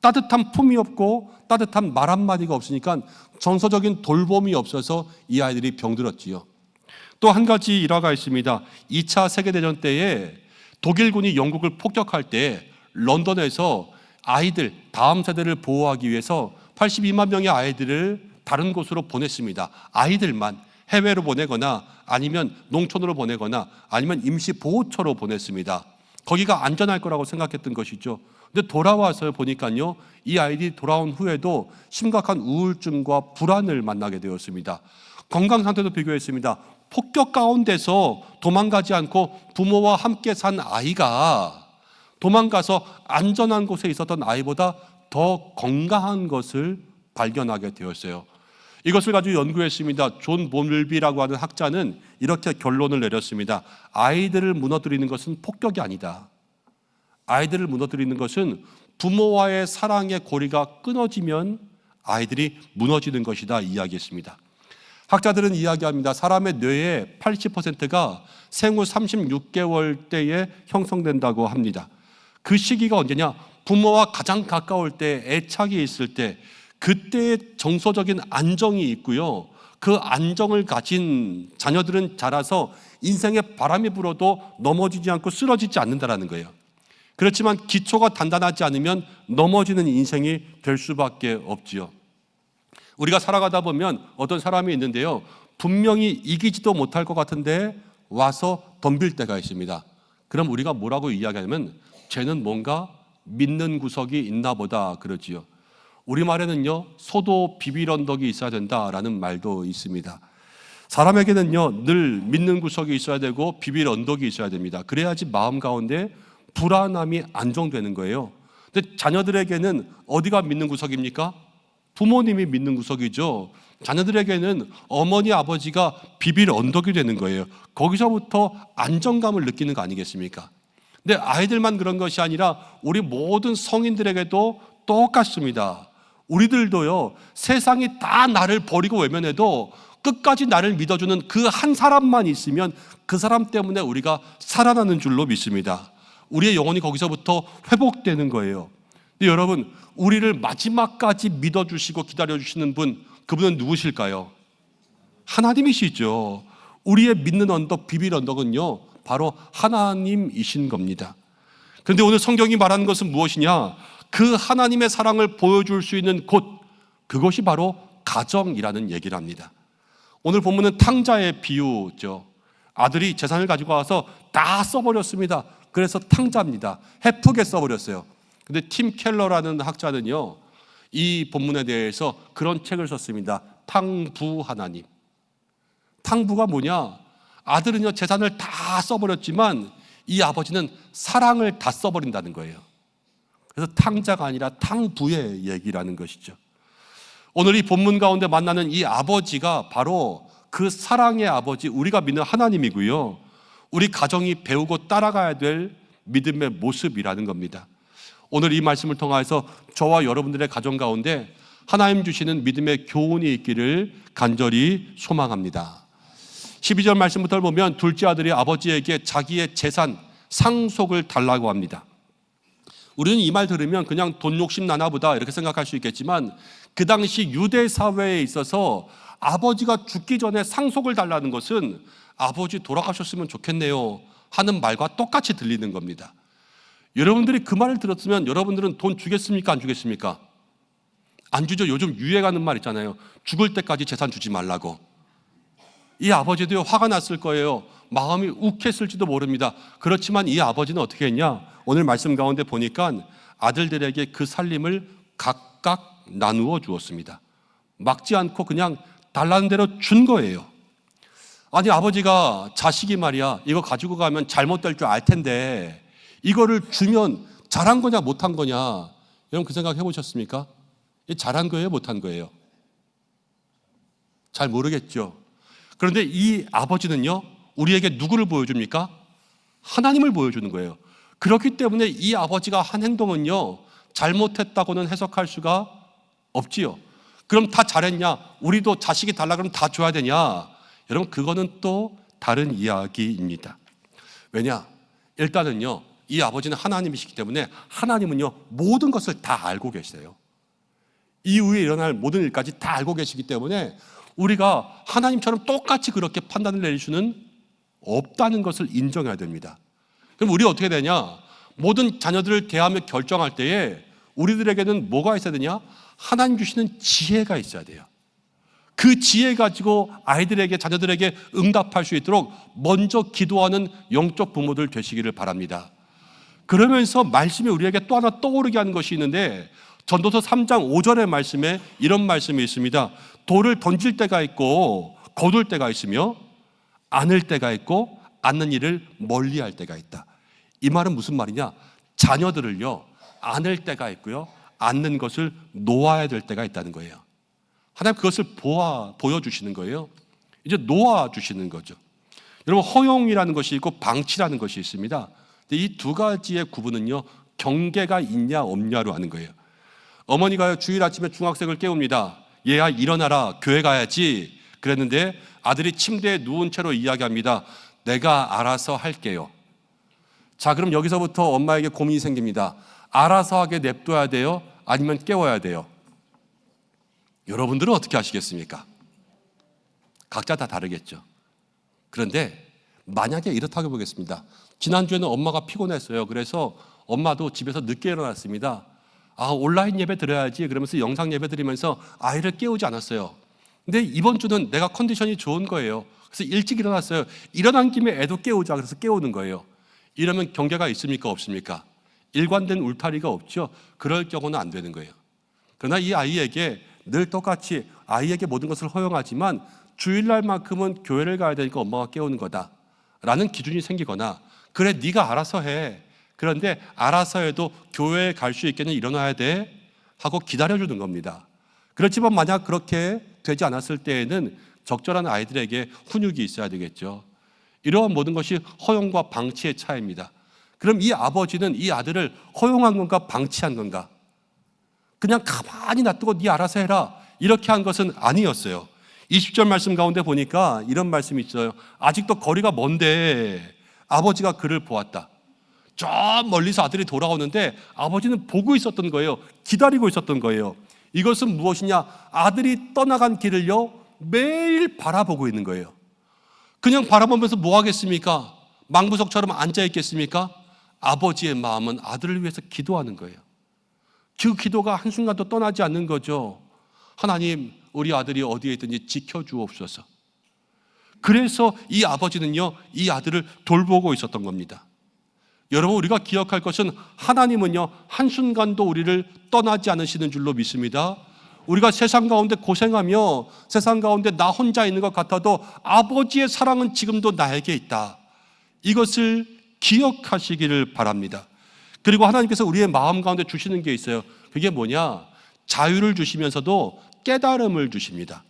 따뜻한 품이 없고 따뜻한 말 한마디가 없으니까 정서적인 돌봄이 없어서 이 아이들이 병들었지요. 또 한 가지 일화가 있습니다. 2차 세계대전 때에 독일군이 영국을 폭격할 때 런던에서 아이들, 다음 세대를 보호하기 위해서 82만 명의 아이들을 다른 곳으로 보냈습니다. 아이들만 해외로 보내거나 아니면 농촌으로 보내거나 아니면 임시 보호처로 보냈습니다. 거기가 안전할 거라고 생각했던 것이죠. 근데 돌아와서 보니까요, 이 아이들이 돌아온 후에도 심각한 우울증과 불안을 만나게 되었습니다. 건강 상태도 비교했습니다. 폭격 가운데서 도망가지 않고 부모와 함께 산 아이가 도망가서 안전한 곳에 있었던 아이보다 더 건강한 것을 발견하게 되었어요. 이것을 가지고 연구했습니다. 존 몰비라고 하는 학자는 이렇게 결론을 내렸습니다. 아이들을 무너뜨리는 것은 폭격이 아니다. 아이들을 무너뜨리는 것은 부모와의 사랑의 고리가 끊어지면 아이들이 무너지는 것이다 이야기했습니다. 학자들은 이야기합니다. 사람의 뇌의 80%가 생후 36개월 때에 형성된다고 합니다. 그 시기가 언제냐? 부모와 가장 가까울 때, 애착이 있을 때, 그때의 정서적인 안정이 있고요. 그 안정을 가진 자녀들은 자라서 인생에 바람이 불어도 넘어지지 않고 쓰러지지 않는다는 거예요. 그렇지만 기초가 단단하지 않으면 넘어지는 인생이 될 수밖에 없지요. 우리가 살아가다 보면 어떤 사람이 있는데요. 분명히 이기지도 못할 것 같은데 와서 덤빌 때가 있습니다. 그럼 우리가 뭐라고 이야기하냐면 쟤는 뭔가 믿는 구석이 있나 보다 그러지요. 우리말에는요, 소도 비빌 언덕이 있어야 된다라는 말도 있습니다. 사람에게는요, 늘 믿는 구석이 있어야 되고 비빌 언덕이 있어야 됩니다. 그래야지 마음 가운데 불안함이 안정되는 거예요. 근데 자녀들에게는 어디가 믿는 구석입니까? 부모님이 믿는 구석이죠. 자녀들에게는 어머니, 아버지가 비빌 언덕이 되는 거예요. 거기서부터 안정감을 느끼는 거 아니겠습니까? 근데 아이들만 그런 것이 아니라 우리 모든 성인들에게도 똑같습니다. 우리들도요, 세상이 다 나를 버리고 외면해도 끝까지 나를 믿어주는 그 한 사람만 있으면 그 사람 때문에 우리가 살아나는 줄로 믿습니다. 우리의 영혼이 거기서부터 회복되는 거예요. 근데 여러분, 우리를 마지막까지 믿어주시고 기다려주시는 분, 그분은 누구실까요? 하나님이시죠. 우리의 믿는 언덕, 비빌 언덕은요, 바로 하나님이신 겁니다. 그런데 오늘 성경이 말하는 것은 무엇이냐? 그 하나님의 사랑을 보여줄 수 있는 곳, 그것이 바로 가정이라는 얘기를 합니다. 오늘 본문은 탕자의 비유죠. 아들이 재산을 가지고 와서 다 써버렸습니다. 그래서 탕자입니다. 헤프게 써버렸어요. 근데 팀 켈러라는 학자는요, 이 본문에 대해서 그런 책을 썼습니다. 탕부 하나님. 탕부가 뭐냐? 아들은요, 재산을 다 써버렸지만 이 아버지는 사랑을 다 써버린다는 거예요. 그래서 탕자가 아니라 탕부의 얘기라는 것이죠. 오늘 이 본문 가운데 만나는 이 아버지가 바로 그 사랑의 아버지, 우리가 믿는 하나님이고요, 우리 가정이 배우고 따라가야 될 믿음의 모습이라는 겁니다. 오늘 이 말씀을 통해서 저와 여러분들의 가정 가운데 하나님 주시는 믿음의 교훈이 있기를 간절히 소망합니다. 12절 말씀부터 보면 둘째 아들이 아버지에게 자기의 재산 상속을 달라고 합니다. 우리는 이 말 들으면 그냥 돈 욕심 나나 보다 이렇게 생각할 수 있겠지만, 그 당시 유대 사회에 있어서 아버지가 죽기 전에 상속을 달라는 것은 아버지 돌아가셨으면 좋겠네요 하는 말과 똑같이 들리는 겁니다. 여러분들이 그 말을 들었으면 여러분들은 돈 주겠습니까? 안 주겠습니까? 안 주죠. 요즘 유행하는 말 있잖아요. 죽을 때까지 재산 주지 말라고. 이 아버지도 화가 났을 거예요. 마음이 욱했을지도 모릅니다. 그렇지만 이 아버지는 어떻게 했냐? 오늘 말씀 가운데 보니까 아들들에게 그 살림을 각각 나누어 주었습니다. 막지 않고 그냥 달라는 대로 준 거예요. 아니, 아버지가 자식이 말이야, 이거 가지고 가면 잘못될 줄 알 텐데 이거를 주면 잘한 거냐 못한 거냐, 여러분 그 생각 해보셨습니까? 잘한 거예요 못한 거예요? 잘 모르겠죠. 그런데 이 아버지는요, 우리에게 누구를 보여줍니까? 하나님을 보여주는 거예요. 그렇기 때문에 이 아버지가 한 행동은요, 잘못했다고는 해석할 수가 없지요. 그럼 다 잘했냐? 우리도 자식이 달라 그러면 다 줘야 되냐? 여러분, 그거는 또 다른 이야기입니다. 왜냐? 일단은요, 이 아버지는 하나님이시기 때문에 하나님은요, 모든 것을 다 알고 계세요. 이후에 일어날 모든 일까지 다 알고 계시기 때문에 우리가 하나님처럼 똑같이 그렇게 판단을 내릴 수는 없다는 것을 인정해야 됩니다. 그럼 우리 어떻게 되냐? 모든 자녀들을 대하며 결정할 때에 우리들에게는 뭐가 있어야 되냐? 하나님 주시는 지혜가 있어야 돼요. 그 지혜 가지고 아이들에게, 자녀들에게 응답할 수 있도록 먼저 기도하는 영적 부모들 되시기를 바랍니다. 그러면서 말씀이 우리에게 또 하나 떠오르게 하는 것이 있는데, 전도서 3장 5절의 말씀에 이런 말씀이 있습니다. 돌을 던질 때가 있고 거둘 때가 있으며 안을 때가 있고 안는 일을 멀리할 때가 있다. 이 말은 무슨 말이냐? 자녀들을요, 안을 때가 있고요, 안는 것을 놓아야 될 때가 있다는 거예요. 하나님 그것을 보여주시는 거예요. 이제 놓아주시는 거죠. 여러분, 허용이라는 것이 있고 방치라는 것이 있습니다. 근데 이 두 가지의 구분은요, 경계가 있냐 없냐로 하는 거예요. 어머니가 주일 아침에 중학생을 깨웁니다. 얘야 일어나라, 교회 가야지. 그랬는데 아들이 침대에 누운 채로 이야기합니다. 내가 알아서 할게요. 자, 그럼 여기서부터 엄마에게 고민이 생깁니다. 알아서 하게 냅둬야 돼요? 아니면 깨워야 돼요? 여러분들은 어떻게 하시겠습니까? 각자 다 다르겠죠. 그런데 만약에 이렇다고 보겠습니다. 지난주에는 엄마가 피곤했어요. 그래서 엄마도 집에서 늦게 일어났습니다. 온라인 예배 드려야지 그러면서 영상 예배 드리면서 아이를 깨우지 않았어요. 근데 이번 주는 내가 컨디션이 좋은 거예요. 그래서 일찍 일어났어요. 일어난 김에 애도 깨우자 그래서 깨우는 거예요. 이러면 경계가 있습니까 없습니까? 일관된 울타리가 없죠. 그럴 경우는 안 되는 거예요. 그러나 이 아이에게 늘 똑같이 아이에게 모든 것을 허용하지만 주일날만큼은 교회를 가야 되니까 엄마가 깨우는 거다 라는 기준이 생기거나, 그래 네가 알아서 해, 그런데 알아서 해도 교회에 갈 수 있게는 일어나야 돼 하고 기다려주는 겁니다. 그렇지만 만약 그렇게 되지 않았을 때에는 적절한 아이들에게 훈육이 있어야 되겠죠. 이러한 모든 것이 허용과 방치의 차이입니다. 그럼 이 아버지는 이 아들을 허용한 건가 방치한 건가? 그냥 가만히 놔두고 네 알아서 해라 이렇게 한 것은 아니었어요. 20절 말씀 가운데 보니까 이런 말씀이 있어요. 아직도 거리가 먼데 아버지가 그를 보았다. 저 멀리서 아들이 돌아오는데 아버지는 보고 있었던 거예요. 기다리고 있었던 거예요. 이것은 무엇이냐? 아들이 떠나간 길을요, 매일 바라보고 있는 거예요. 그냥 바라보면서 뭐 하겠습니까? 망부석처럼 앉아 있겠습니까? 아버지의 마음은 아들을 위해서 기도하는 거예요. 그 기도가 한순간도 떠나지 않는 거죠. 하나님, 우리 아들이 어디에 있든지 지켜주옵소서. 그래서 이 아버지는요, 이 아들을 돌보고 있었던 겁니다. 여러분, 우리가 기억할 것은 하나님은요, 한순간도 우리를 떠나지 않으시는 줄로 믿습니다. 우리가 세상 가운데 고생하며 세상 가운데 나 혼자 있는 것 같아도 아버지의 사랑은 지금도 나에게 있다. 이것을 기억하시기를 바랍니다. 그리고 하나님께서 우리의 마음 가운데 주시는 게 있어요. 그게 뭐냐? 자유를 주시면서도 깨달음을 주십니다.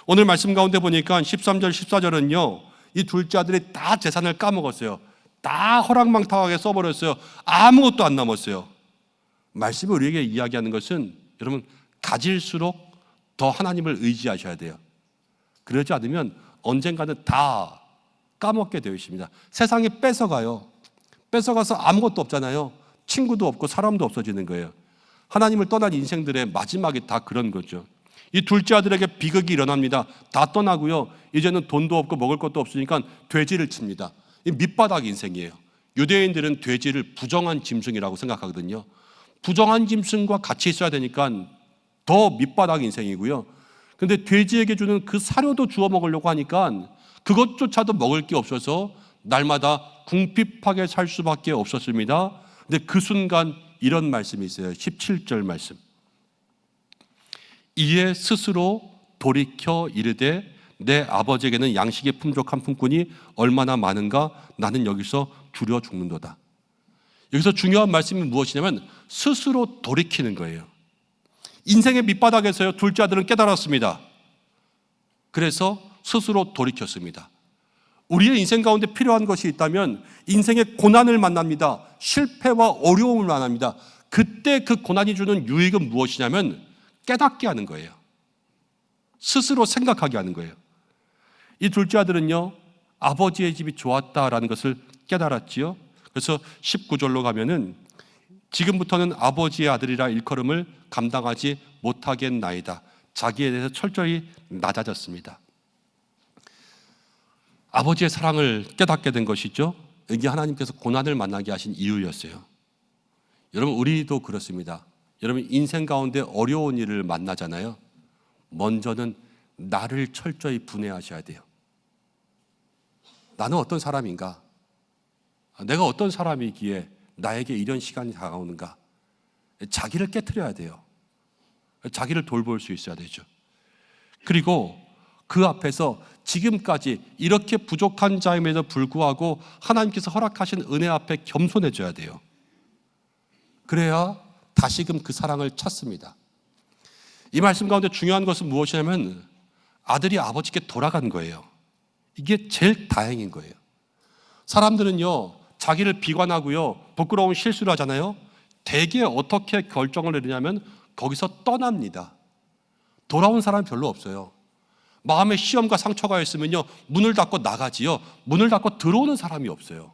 오늘 말씀 가운데 보니까 13절 14절은요, 이 둘째 아들이 다 재산을 까먹었어요. 다 허랑방탕하게 써버렸어요. 아무것도 안 남았어요. 말씀이 우리에게 이야기하는 것은 여러분, 가질수록 더 하나님을 의지하셔야 돼요. 그러지 않으면 언젠가는 다 까먹게 되어 있습니다. 세상이 뺏어가요. 뺏어가서 아무것도 없잖아요. 친구도 없고 사람도 없어지는 거예요. 하나님을 떠난 인생들의 마지막이 다 그런 거죠. 이 둘째 아들에게 비극이 일어납니다. 다 떠나고요. 이제는 돈도 없고 먹을 것도 없으니까 돼지를 칩니다. 이 밑바닥 인생이에요. 유대인들은 돼지를 부정한 짐승이라고 생각하거든요. 부정한 짐승과 같이 있어야 되니까 더 밑바닥 인생이고요. 근데 돼지에게 주는 그 사료도 주워 먹으려고 하니까 그것조차도 먹을 게 없어서 날마다 궁핍하게 살 수밖에 없었습니다. 근데 그 순간 이런 말씀이 있어요. 17절 말씀. 이에 스스로 돌이켜 이르되 내 아버지에게는 양식의 풍족한 품꾼이 얼마나 많은가 나는 여기서 줄여 죽는도다. 여기서 중요한 말씀이 무엇이냐면 스스로 돌이키는 거예요. 인생의 밑바닥에서요, 둘째 아들은 깨달았습니다. 그래서 스스로 돌이켰습니다. 우리의 인생 가운데 필요한 것이 있다면 인생의 고난을 만납니다. 실패와 어려움을 만납니다. 그때 그 고난이 주는 유익은 무엇이냐면 깨닫게 하는 거예요. 스스로 생각하게 하는 거예요. 이 둘째 아들은요, 아버지의 집이 좋았다라는 것을 깨달았지요. 그래서 19절로 가면은 지금부터는 아버지의 아들이라 일컬음을 감당하지 못하겠나이다. 자기에 대해서 철저히 낮아졌습니다. 아버지의 사랑을 깨닫게 된 것이죠. 이게 하나님께서 고난을 만나게 하신 이유였어요. 여러분, 우리도 그렇습니다. 여러분, 인생 가운데 어려운 일을 만나잖아요. 먼저는 나를 철저히 분해하셔야 돼요. 나는 어떤 사람인가? 내가 어떤 사람이기에 나에게 이런 시간이 다가오는가? 자기를 깨트려야 돼요. 자기를 돌볼 수 있어야 되죠. 그리고 그 앞에서 지금까지 이렇게 부족한 자임에도 불구하고 하나님께서 허락하신 은혜 앞에 겸손해져야 돼요. 그래야 다시금 그 사랑을 찾습니다. 이 말씀 가운데 중요한 것은 무엇이냐면 아들이 아버지께 돌아간 거예요. 이게 제일 다행인 거예요. 사람들은요, 자기를 비관하고요, 부끄러운 실수를 하잖아요. 대개 어떻게 결정을 내리냐면 거기서 떠납니다. 돌아온 사람이 별로 없어요. 마음에 시험과 상처가 있으면요, 문을 닫고 나가지요. 문을 닫고 들어오는 사람이 없어요.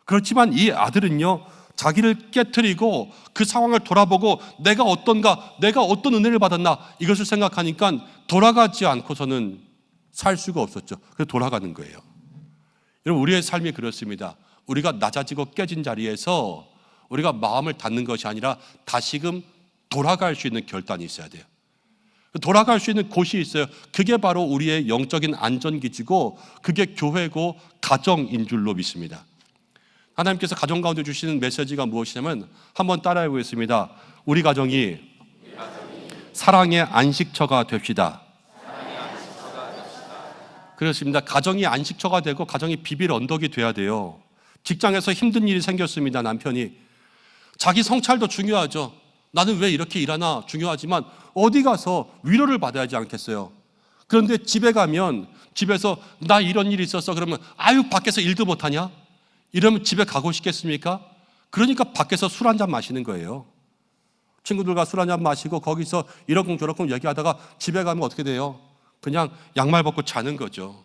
그렇지만 이 아들은요, 자기를 깨트리고 그 상황을 돌아보고 내가 어떤가, 내가 어떤 은혜를 받았나 이것을 생각하니까 돌아가지 않고서는 살 수가 없었죠. 그래서 돌아가는 거예요. 여러분, 우리의 삶이 그렇습니다. 우리가 낮아지고 깨진 자리에서 우리가 마음을 닫는 것이 아니라 다시금 돌아갈 수 있는 결단이 있어야 돼요. 돌아갈 수 있는 곳이 있어요. 그게 바로 우리의 영적인 안전기지고 그게 교회고 가정인 줄로 믿습니다. 하나님께서 가정 가운데 주시는 메시지가 무엇이냐면 한번 따라해 보겠습니다. 우리 가정이 사랑의 안식처가 됩시다. 그렇습니다. 가정이 안식처가 되고 가정이 비빌 언덕이 돼야 돼요. 직장에서 힘든 일이 생겼습니다. 남편이. 자기 성찰도 중요하죠. 나는 왜 이렇게 일하나 중요하지만 어디 가서 위로를 받아야 하지 않겠어요. 그런데 집에 가면 집에서 나 이런 일이 있었어 그러면 아유 밖에서 일도 못하냐? 이러면 집에 가고 싶겠습니까? 그러니까 밖에서 술 한잔 마시는 거예요. 친구들과 술 한잔 마시고 거기서 이러쿵 저러쿵 얘기하다가 집에 가면 어떻게 돼요? 그냥 양말 벗고 자는 거죠.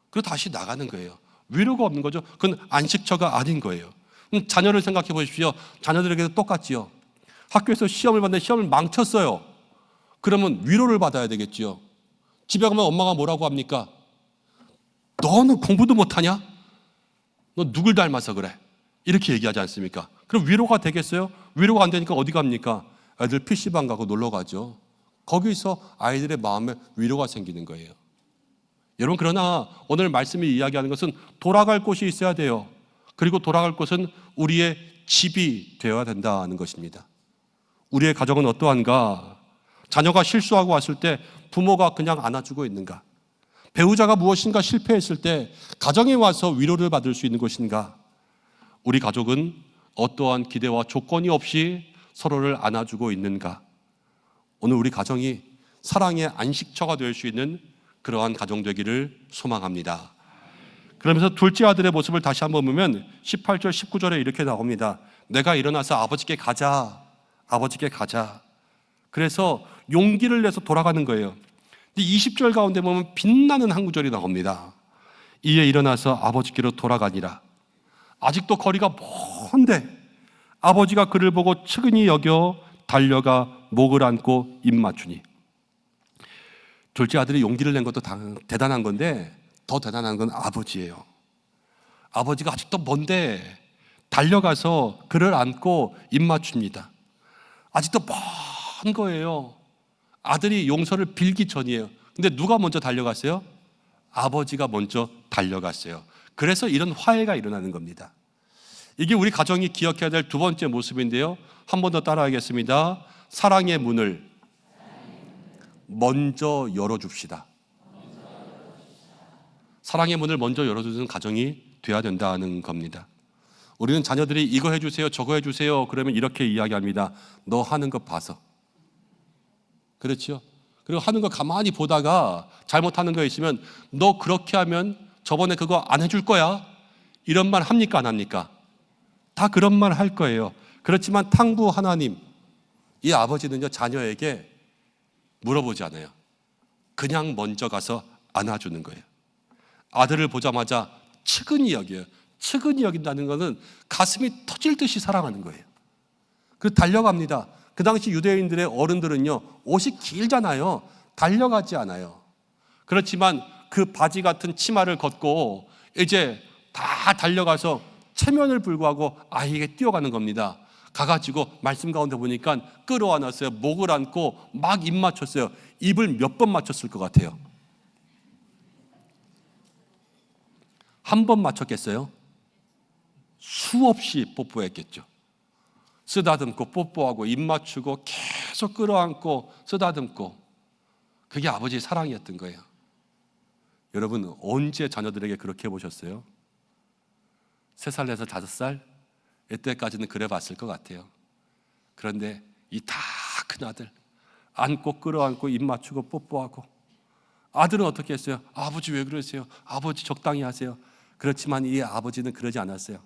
그리고 다시 나가는 거예요. 위로가 없는 거죠. 그건 안식처가 아닌 거예요. 자녀를 생각해 보십시오. 자녀들에게도 똑같지요. 학교에서 시험을 봤는데 시험을 망쳤어요. 그러면 위로를 받아야 되겠지요. 집에 가면 엄마가 뭐라고 합니까? 너는 공부도 못하냐? 너 누굴 닮아서 그래? 이렇게 얘기하지 않습니까? 그럼 위로가 되겠어요? 위로가 안 되니까 어디 갑니까? 애들 PC방 가고 놀러 가죠. 거기서 아이들의 마음에 위로가 생기는 거예요. 여러분, 그러나 오늘 말씀이 이야기하는 것은 돌아갈 곳이 있어야 돼요. 그리고 돌아갈 곳은 우리의 집이 되어야 된다는 것입니다. 우리의 가정은 어떠한가? 자녀가 실수하고 왔을 때 부모가 그냥 안아주고 있는가? 배우자가 무엇인가 실패했을 때 가정에 와서 위로를 받을 수 있는 것인가? 우리 가족은 어떠한 기대와 조건이 없이 서로를 안아주고 있는가? 오늘 우리 가정이 사랑의 안식처가 될 수 있는 그러한 가정 되기를 소망합니다. 그러면서 둘째 아들의 모습을 다시 한번 보면 18절 19절에 이렇게 나옵니다. 내가 일어나서 아버지께 가자. 아버지께 가자. 그래서 용기를 내서 돌아가는 거예요. 근데 20절 가운데 보면 빛나는 한 구절이 나옵니다. 이에 일어나서 아버지께로 돌아가니라. 아직도 거리가 먼데 아버지가 그를 보고 측은히 여겨 달려가 목을 안고 입 맞추니. 둘째 아들이 용기를 낸 것도 대단한 건데 더 대단한 건 아버지예요. 아버지가 아직도 먼데 달려가서 그를 안고 입 맞춥니다. 아직도 먼 거예요. 아들이 용서를 빌기 전이에요. 근데 누가 먼저 달려갔어요? 아버지가 먼저 달려갔어요. 그래서 이런 화해가 일어나는 겁니다. 이게 우리 가정이 기억해야 될 두 번째 모습인데요. 한 번 더 따라하겠습니다. 사랑의 문을 먼저 열어줍시다. 사랑의 문을 먼저 열어주는 가정이 돼야 된다는 겁니다. 우리는 자녀들이 이거 해주세요, 저거 해주세요. 그러면 이렇게 이야기합니다. 너 하는 거 봐서. 그렇죠? 그리고 하는 거 가만히 보다가 잘못하는 거 있으면 너 그렇게 하면 저번에 그거 안 해줄 거야. 이런 말 합니까, 안 합니까? 다 그런 말 할 거예요. 그렇지만 탕부 하나님, 이 아버지는요, 자녀에게 물어보지 않아요. 그냥 먼저 가서 안아주는 거예요. 아들을 보자마자 측은히 여겨요. 측은히 여긴다는 것은 가슴이 터질 듯이 사랑하는 거예요. 그래서 달려갑니다. 그 당시 유대인들의 어른들은요, 옷이 길잖아요. 달려가지 않아요. 그렇지만 그 바지 같은 치마를 걷고 이제 다 달려가서 체면을 불구하고 아이에게 뛰어가는 겁니다. 가가지고 말씀 가운데 보니까 끌어안았어요. 목을 안고 막 입 맞췄어요. 입을 몇 번 맞췄을 것 같아요? 한 번 맞췄겠어요? 수없이 뽀뽀했겠죠. 쓰다듬고 뽀뽀하고 입 맞추고 계속 끌어안고 쓰다듬고. 그게 아버지의 사랑이었던 거예요. 여러분, 언제 자녀들에게 그렇게 해보셨어요? 3살, 4살, 5살? 이때까지는 그래 봤을 것 같아요. 그런데 이 다 큰 아들 안고 끌어안고 입 맞추고 뽀뽀하고. 아들은 어떻게 했어요? 아버지 왜 그러세요? 아버지 적당히 하세요. 그렇지만 이 아버지는 그러지 않았어요.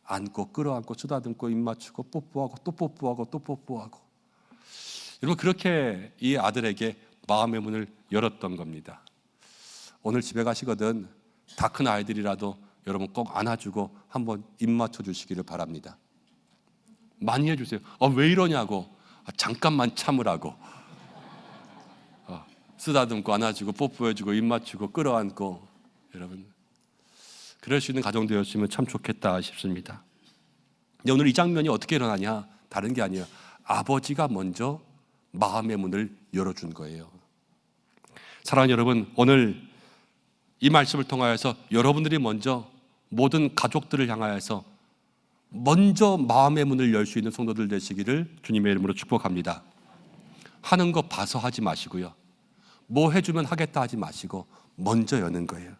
안고 끌어안고 쓰다듬고 입 맞추고 뽀뽀하고 또 뽀뽀하고 또 뽀뽀하고. 여러분, 그렇게 이 아들에게 마음의 문을 열었던 겁니다. 오늘 집에 가시거든 다 큰 아이들이라도 여러분 꼭 안아주고 한번 입 맞춰주시기를 바랍니다. 많이 해주세요. 왜 이러냐고. 잠깐만 참으라고. 쓰다듬고 안아주고 뽀뽀해주고 입 맞추고 끌어안고. 여러분, 그럴 수 있는 가정 되었으면 참 좋겠다 싶습니다. 근데 오늘 이 장면이 어떻게 일어나냐? 다른 게 아니에요. 아버지가 먼저 마음의 문을 열어준 거예요. 사랑하는 여러분, 오늘 이 말씀을 통하여서 여러분들이 먼저 모든 가족들을 향하여서 먼저 마음의 문을 열 수 있는 성도들 되시기를 주님의 이름으로 축복합니다. 하는 거 봐서 하지 마시고요. 뭐 해주면 하겠다 하지 마시고 먼저 여는 거예요.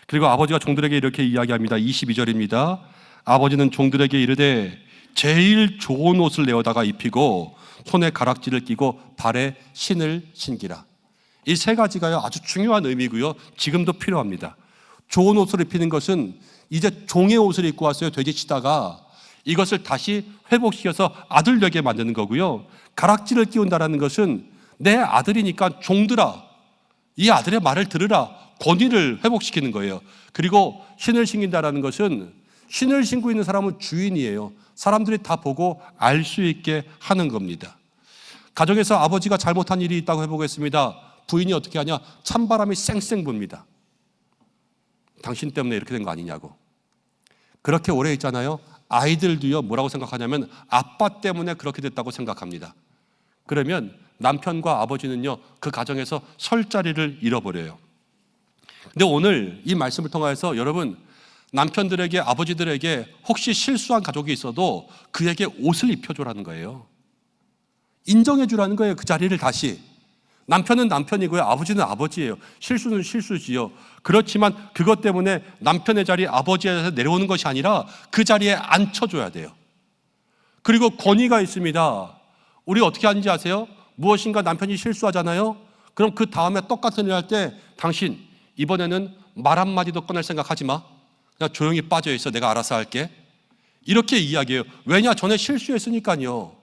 그리고 아버지가 종들에게 이렇게 이야기합니다. 22절입니다. 아버지는 종들에게 이르되 제일 좋은 옷을 내어다가 입히고 손에 가락지를 끼고 발에 신을 신기라. 이 세 가지가요, 아주 중요한 의미고요. 지금도 필요합니다. 좋은 옷을 입히는 것은 이제 종의 옷을 입고 왔어요. 돼지치다가 이것을 다시 회복시켜서 아들 되게 만드는 거고요. 가락지를 끼운다라는 것은 내 아들이니까 종들아, 이 아들의 말을 들으라, 권위를 회복시키는 거예요. 그리고 신을 신긴다라는 것은 신을 신고 있는 사람은 주인이에요. 사람들이 다 보고 알 수 있게 하는 겁니다. 가정에서 아버지가 잘못한 일이 있다고 해보겠습니다. 부인이 어떻게 하냐? 찬바람이 쌩쌩 붑니다. 당신 때문에 이렇게 된 거 아니냐고. 그렇게 오래 있잖아요. 아이들도요, 뭐라고 생각하냐면 아빠 때문에 그렇게 됐다고 생각합니다. 그러면 남편과 아버지는요, 그 가정에서 설 자리를 잃어버려요. 근데 오늘 이 말씀을 통해서 여러분, 남편들에게, 아버지들에게 혹시 실수한 가족이 있어도 그에게 옷을 입혀주라는 거예요. 인정해주라는 거예요. 그 자리를 다시. 남편은 남편이고요, 아버지는 아버지예요. 실수는 실수지요. 그렇지만 그것 때문에 남편의 자리, 아버지에서 내려오는 것이 아니라 그 자리에 앉혀줘야 돼요. 그리고 권위가 있습니다. 우리 어떻게 하는지 아세요? 무엇인가 남편이 실수하잖아요. 그럼 그 다음에 똑같은 일 할 때 당신 이번에는 말 한마디도 꺼낼 생각하지 마. 그냥 조용히 빠져있어. 내가 알아서 할게. 이렇게 이야기해요. 왜냐? 전에 실수했으니까요.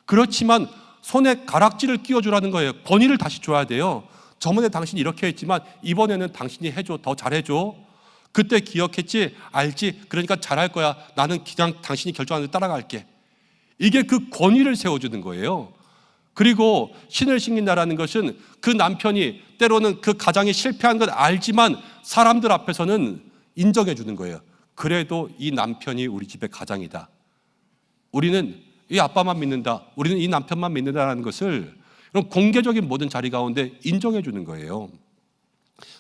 그렇지만 손에 가락지를 끼워주라는 거예요. 권위를 다시 줘야 돼요. 저번에 당신이 이렇게 했지만 이번에는 당신이 해줘. 더 잘해줘. 그때 기억했지? 알지? 그러니까 잘할 거야. 나는 그냥 당신이 결정하는 데 따라갈게. 이게 그 권위를 세워주는 거예요. 그리고 신을 신긴다라는 것은 그 남편이 때로는 그 가장이 실패한 건 알지만 사람들 앞에서는 인정해 주는 거예요. 그래도 이 남편이 우리 집의 가장이다. 우리는 이 아빠만 믿는다. 우리는 이 남편만 믿는다라는 것을 공개적인 모든 자리 가운데 인정해 주는 거예요.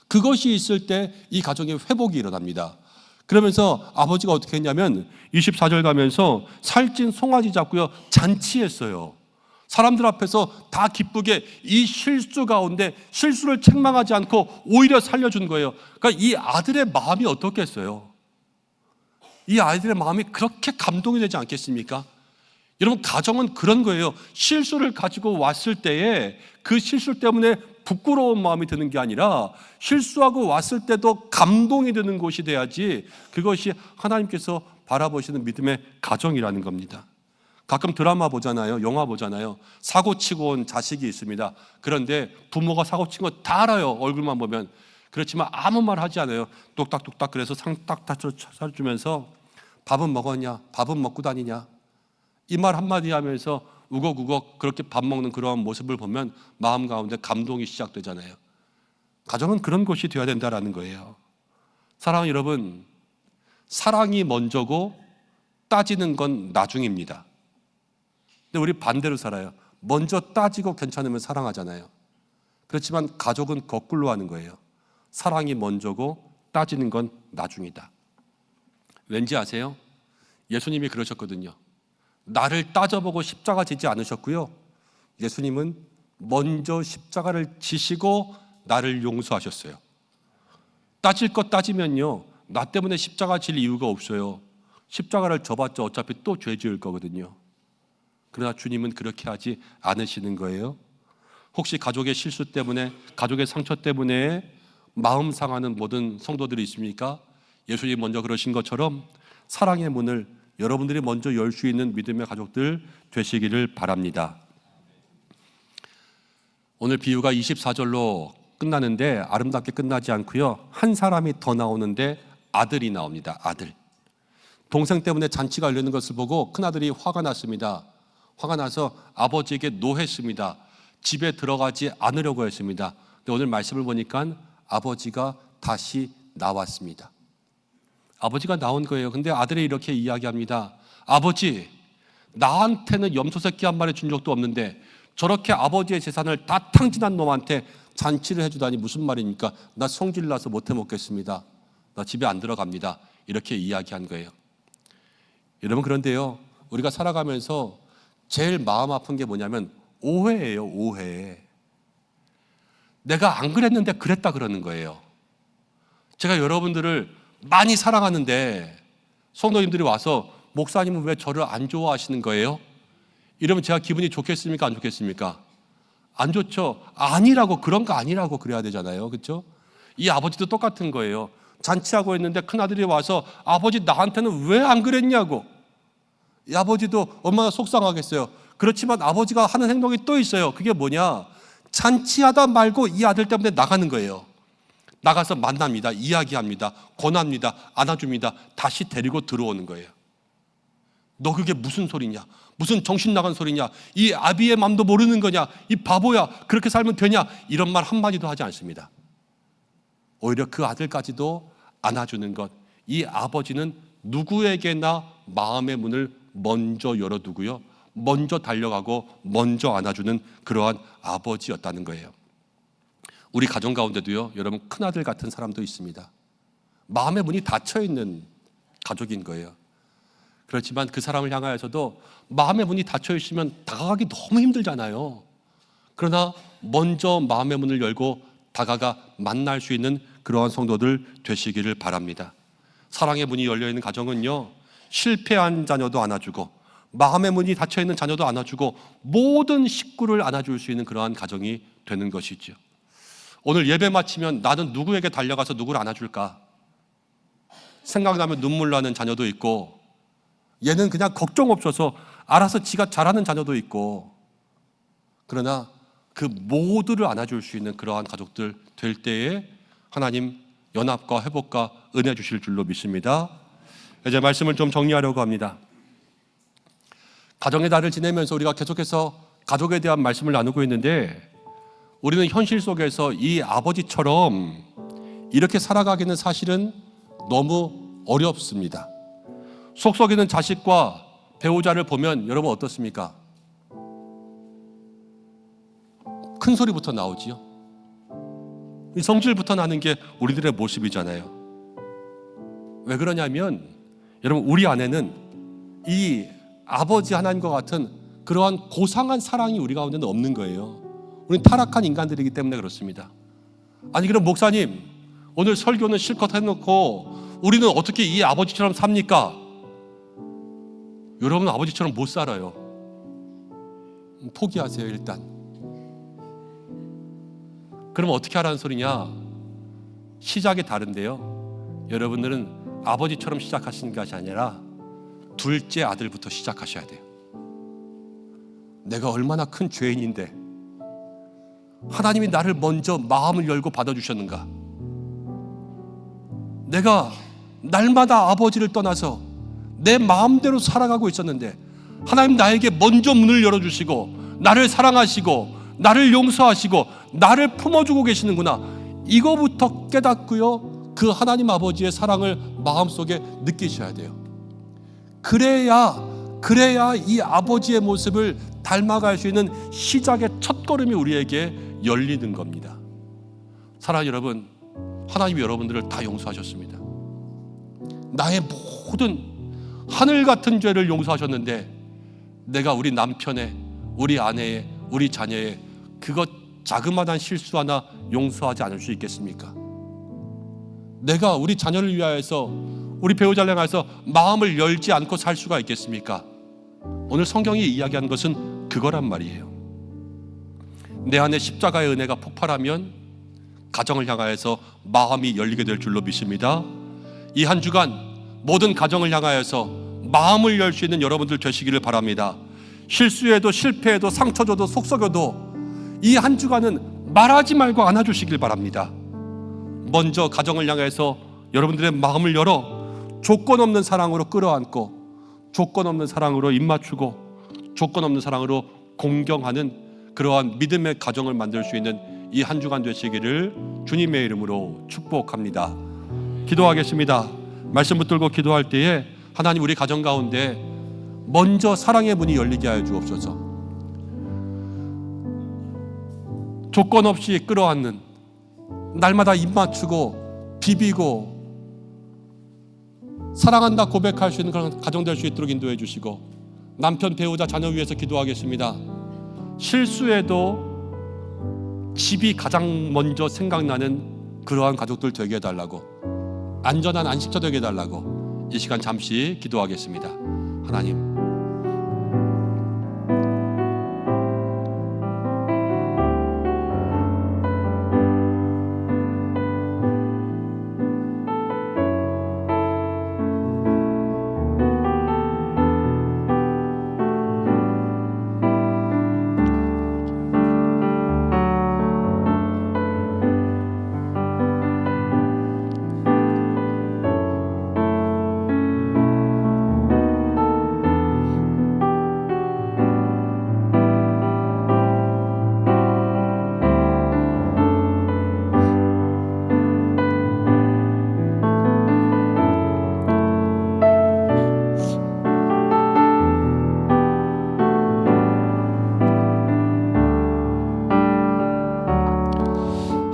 그것이 있을 때 이 가정의 회복이 일어납니다. 그러면서 아버지가 어떻게 했냐면 24절 가면서 살찐 송아지 잡고요, 잔치했어요. 사람들 앞에서 다 기쁘게 이 실수 가운데 실수를 책망하지 않고 오히려 살려준 거예요. 그러니까 이 아들의 마음이 어떻겠어요? 이 아이들의 마음이 그렇게 감동이 되지 않겠습니까? 여러분, 가정은 그런 거예요. 실수를 가지고 왔을 때에 그 실수 때문에 부끄러운 마음이 드는 게 아니라 실수하고 왔을 때도 감동이 드는 곳이 돼야지 그것이 하나님께서 바라보시는 믿음의 가정이라는 겁니다. 가끔 드라마 보잖아요. 영화 보잖아요. 사고치고 온 자식이 있습니다. 그런데 부모가 사고친 거 다 알아요. 얼굴만 보면. 그렇지만 아무 말 하지 않아요. 똑딱똑딱 그래서 상 딱 차려주면서 밥은 먹었냐? 밥은 먹고 다니냐? 이 말 한마디 하면서 우걱우걱 그렇게 밥 먹는 그런 모습을 보면 마음 가운데 감동이 시작되잖아요. 가정은 그런 곳이 되어야 된다는 거예요. 사랑하는 여러분, 사랑이 먼저고 따지는 건 나중입니다. 근데 우리 반대로 살아요. 먼저 따지고 괜찮으면 사랑하잖아요. 그렇지만 가족은 거꾸로 하는 거예요. 사랑이 먼저고 따지는 건 나중이다. 왠지 아세요? 예수님이 그러셨거든요. 나를 따져보고 십자가 지지 않으셨고요. 예수님은 먼저 십자가를 지시고 나를 용서하셨어요. 따질 것 따지면요, 나 때문에 십자가 질 이유가 없어요. 십자가를 져봤자 어차피 또 죄 지을 거거든요. 그러나 주님은 그렇게 하지 않으시는 거예요. 혹시 가족의 실수 때문에, 가족의 상처 때문에 마음 상하는 모든 성도들이 있습니까? 예수님이 먼저 그러신 것처럼 사랑의 문을 여러분들이 먼저 열 수 있는 믿음의 가족들 되시기를 바랍니다. 오늘 비유가 24절로 끝나는데 아름답게 끝나지 않고요, 한 사람이 더 나오는데 아들이 나옵니다. 아들. 동생 때문에 잔치가 열리는 것을 보고 큰아들이 화가 났습니다. 화가 나서 아버지에게 노했습니다. 집에 들어가지 않으려고 했습니다. 근데 오늘 말씀을 보니까 아버지가 다시 나왔습니다. 아버지가 나온 거예요. 근데 아들이 이렇게 이야기합니다. 아버지, 나한테는 염소 새끼 한 마리 준 적도 없는데 저렇게 아버지의 재산을 다 탕진한 놈한테 잔치를 해주다니 무슨 말입니까? 나 성질 나서 못 해먹겠습니다. 나 집에 안 들어갑니다. 이렇게 이야기한 거예요. 여러분, 그런데요, 우리가 살아가면서 제일 마음 아픈 게 뭐냐면 오해예요. 오해. 내가 안 그랬는데 그랬다 그러는 거예요. 제가 여러분들을 많이 사랑하는데 성도님들이 와서 목사님은 왜 저를 안 좋아하시는 거예요? 이러면 제가 기분이 좋겠습니까? 안 좋겠습니까? 안 좋죠. 아니라고, 그런 거 아니라고 그래야 되잖아요. 그렇죠? 이 아버지도 똑같은 거예요. 잔치하고 있는데 큰아들이 와서 아버지 나한테는 왜 안 그랬냐고. 이 아버지도 얼마나 속상하겠어요. 그렇지만 아버지가 하는 행동이 또 있어요. 그게 뭐냐? 잔치하다 말고 이 아들 때문에 나가는 거예요. 나가서 만납니다. 이야기합니다. 권합니다. 안아줍니다. 다시 데리고 들어오는 거예요. 너 그게 무슨 소리냐? 무슨 정신 나간 소리냐? 이 아비의 맘도 모르는 거냐? 이 바보야. 그렇게 살면 되냐? 이런 말 한마디도 하지 않습니다. 오히려 그 아들까지도 안아주는 것. 이 아버지는 누구에게나 마음의 문을 먼저 열어두고요, 먼저 달려가고 먼저 안아주는 그러한 아버지였다는 거예요. 우리 가정 가운데도요, 여러분, 큰아들 같은 사람도 있습니다. 마음의 문이 닫혀있는 가족인 거예요. 그렇지만 그 사람을 향하여서도 마음의 문이 닫혀있으면 다가가기 너무 힘들잖아요. 그러나 먼저 마음의 문을 열고 다가가 만날 수 있는 그러한 성도들 되시기를 바랍니다. 사랑의 문이 열려있는 가정은요, 실패한 자녀도 안아주고 마음의 문이 닫혀있는 자녀도 안아주고 모든 식구를 안아줄 수 있는 그러한 가정이 되는 것이죠. 오늘 예배 마치면 나는 누구에게 달려가서 누구를 안아줄까 생각나면 눈물 나는 자녀도 있고, 얘는 그냥 걱정 없어서 알아서 지가 잘하는 자녀도 있고, 그러나 그 모두를 안아줄 수 있는 그러한 가족들 될 때에 하나님 연합과 회복과 은혜 주실 줄로 믿습니다. 이제 말씀을 좀 정리하려고 합니다. 가정의 달을 지내면서 우리가 계속해서 가족에 대한 말씀을 나누고 있는데, 우리는 현실 속에서 이 아버지처럼 이렇게 살아가기는 사실은 너무 어렵습니다. 속썩이는 자식과 배우자를 보면 여러분 어떻습니까? 큰 소리부터 나오지요. 이 성질부터 나는 게 우리들의 모습이잖아요. 왜 그러냐면 여러분, 우리 안에는 이 아버지 하나님과 같은 그러한 고상한 사랑이 우리 가운데는 없는 거예요. 우리는 타락한 인간들이기 때문에 그렇습니다. 아니 그럼 목사님, 오늘 설교는 실컷 해놓고 우리는 어떻게 이 아버지처럼 삽니까? 여러분 아버지처럼 못 살아요. 포기하세요 일단. 그럼 어떻게 하라는 소리냐? 시작이 다른데요, 여러분들은 아버지처럼 시작하시는 것이 아니라 둘째 아들부터 시작하셔야 돼요. 내가 얼마나 큰 죄인인데 하나님이 나를 먼저 마음을 열고 받아주셨는가? 내가 날마다 아버지를 떠나서 내 마음대로 살아가고 있었는데 하나님 나에게 먼저 문을 열어주시고 나를 사랑하시고 나를 용서하시고 나를 품어주고 계시는구나. 이거부터 깨닫고요, 그 하나님 아버지의 사랑을 마음속에 느끼셔야 돼요. 그래야 이 아버지의 모습을 닮아갈 수 있는 시작의 첫걸음이 우리에게 열리는 겁니다. 사랑하는 여러분, 하나님이 여러분들을 다 용서하셨습니다. 나의 모든 하늘 같은 죄를 용서하셨는데 내가 우리 남편의, 우리 아내의, 우리 자녀의 그것 자그마한 실수 하나 용서하지 않을 수 있겠습니까? 내가 우리 자녀를 위하여서, 우리 배우자를 향해서 마음을 열지 않고 살 수가 있겠습니까? 오늘 성경이 이야기하는 것은 그거란 말이에요. 내 안에 십자가의 은혜가 폭발하면 가정을 향하여서 마음이 열리게 될 줄로 믿습니다. 이 한 주간 모든 가정을 향하여서 마음을 열 수 있는 여러분들 되시기를 바랍니다. 실수해도 실패해도 상처 줘도 속썩여도 이 한 주간은 말하지 말고 안아주시길 바랍니다. 먼저 가정을 향해서 여러분들의 마음을 열어 조건 없는 사랑으로 끌어안고 조건 없는 사랑으로 입맞추고 조건 없는 사랑으로 공경하는 그러한 믿음의 가정을 만들 수 있는 이 한 주간 되시기를 주님의 이름으로 축복합니다. 기도하겠습니다. 말씀 붙들고 기도할 때에 하나님, 우리 가정 가운데 먼저 사랑의 문이 열리게 하여 주옵소서. 조건 없이 끌어안는, 날마다 입맞추고 비비고 사랑한다 고백할 수 있는 그런 가정 될 수 있도록 인도해 주시고, 남편, 배우자, 자녀 위해서 기도하겠습니다. 실수해도 집이 가장 먼저 생각나는 그러한 가족들 되게 해달라고, 안전한 안식처 되게 해달라고 이 시간 잠시 기도하겠습니다. 하나님,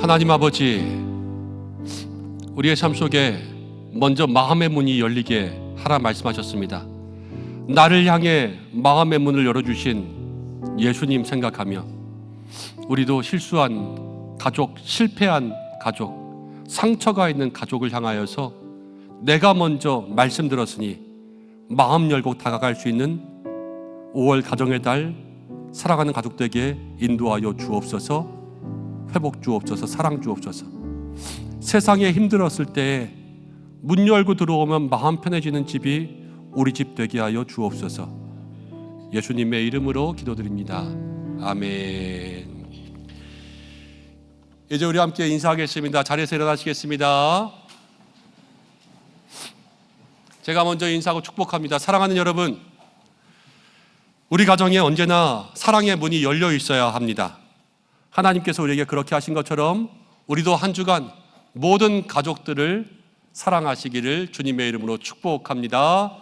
하나님 아버지, 우리의 삶 속에 먼저 마음의 문이 열리게 하라 말씀하셨습니다. 나를 향해 마음의 문을 열어주신 예수님 생각하며 우리도 실수한 가족, 실패한 가족, 상처가 있는 가족을 향하여서 내가 먼저 말씀 들었으니 마음 열고 다가갈 수 있는 5월 가정의 달 사랑하는 가족들에게 인도하여 주옵소서. 회복 주옵소서. 사랑 주옵소서. 세상에 힘들었을 때에 문 열고 들어오면 마음 편해지는 집이 우리 집 되게 하여 주옵소서. 예수님의 이름으로 기도드립니다. 아멘. 이제 우리 함께 인사하겠습니다. 자리에서 일어나시겠습니다. 제가 먼저 인사하고 축복합니다. 사랑하는 여러분, 우리 가정에 언제나 사랑의 문이 열려 있어야 합니다. 하나님께서 우리에게 그렇게 하신 것처럼 우리도 한 주간 모든 가족들을 사랑하시기를 주님의 이름으로 축복합니다.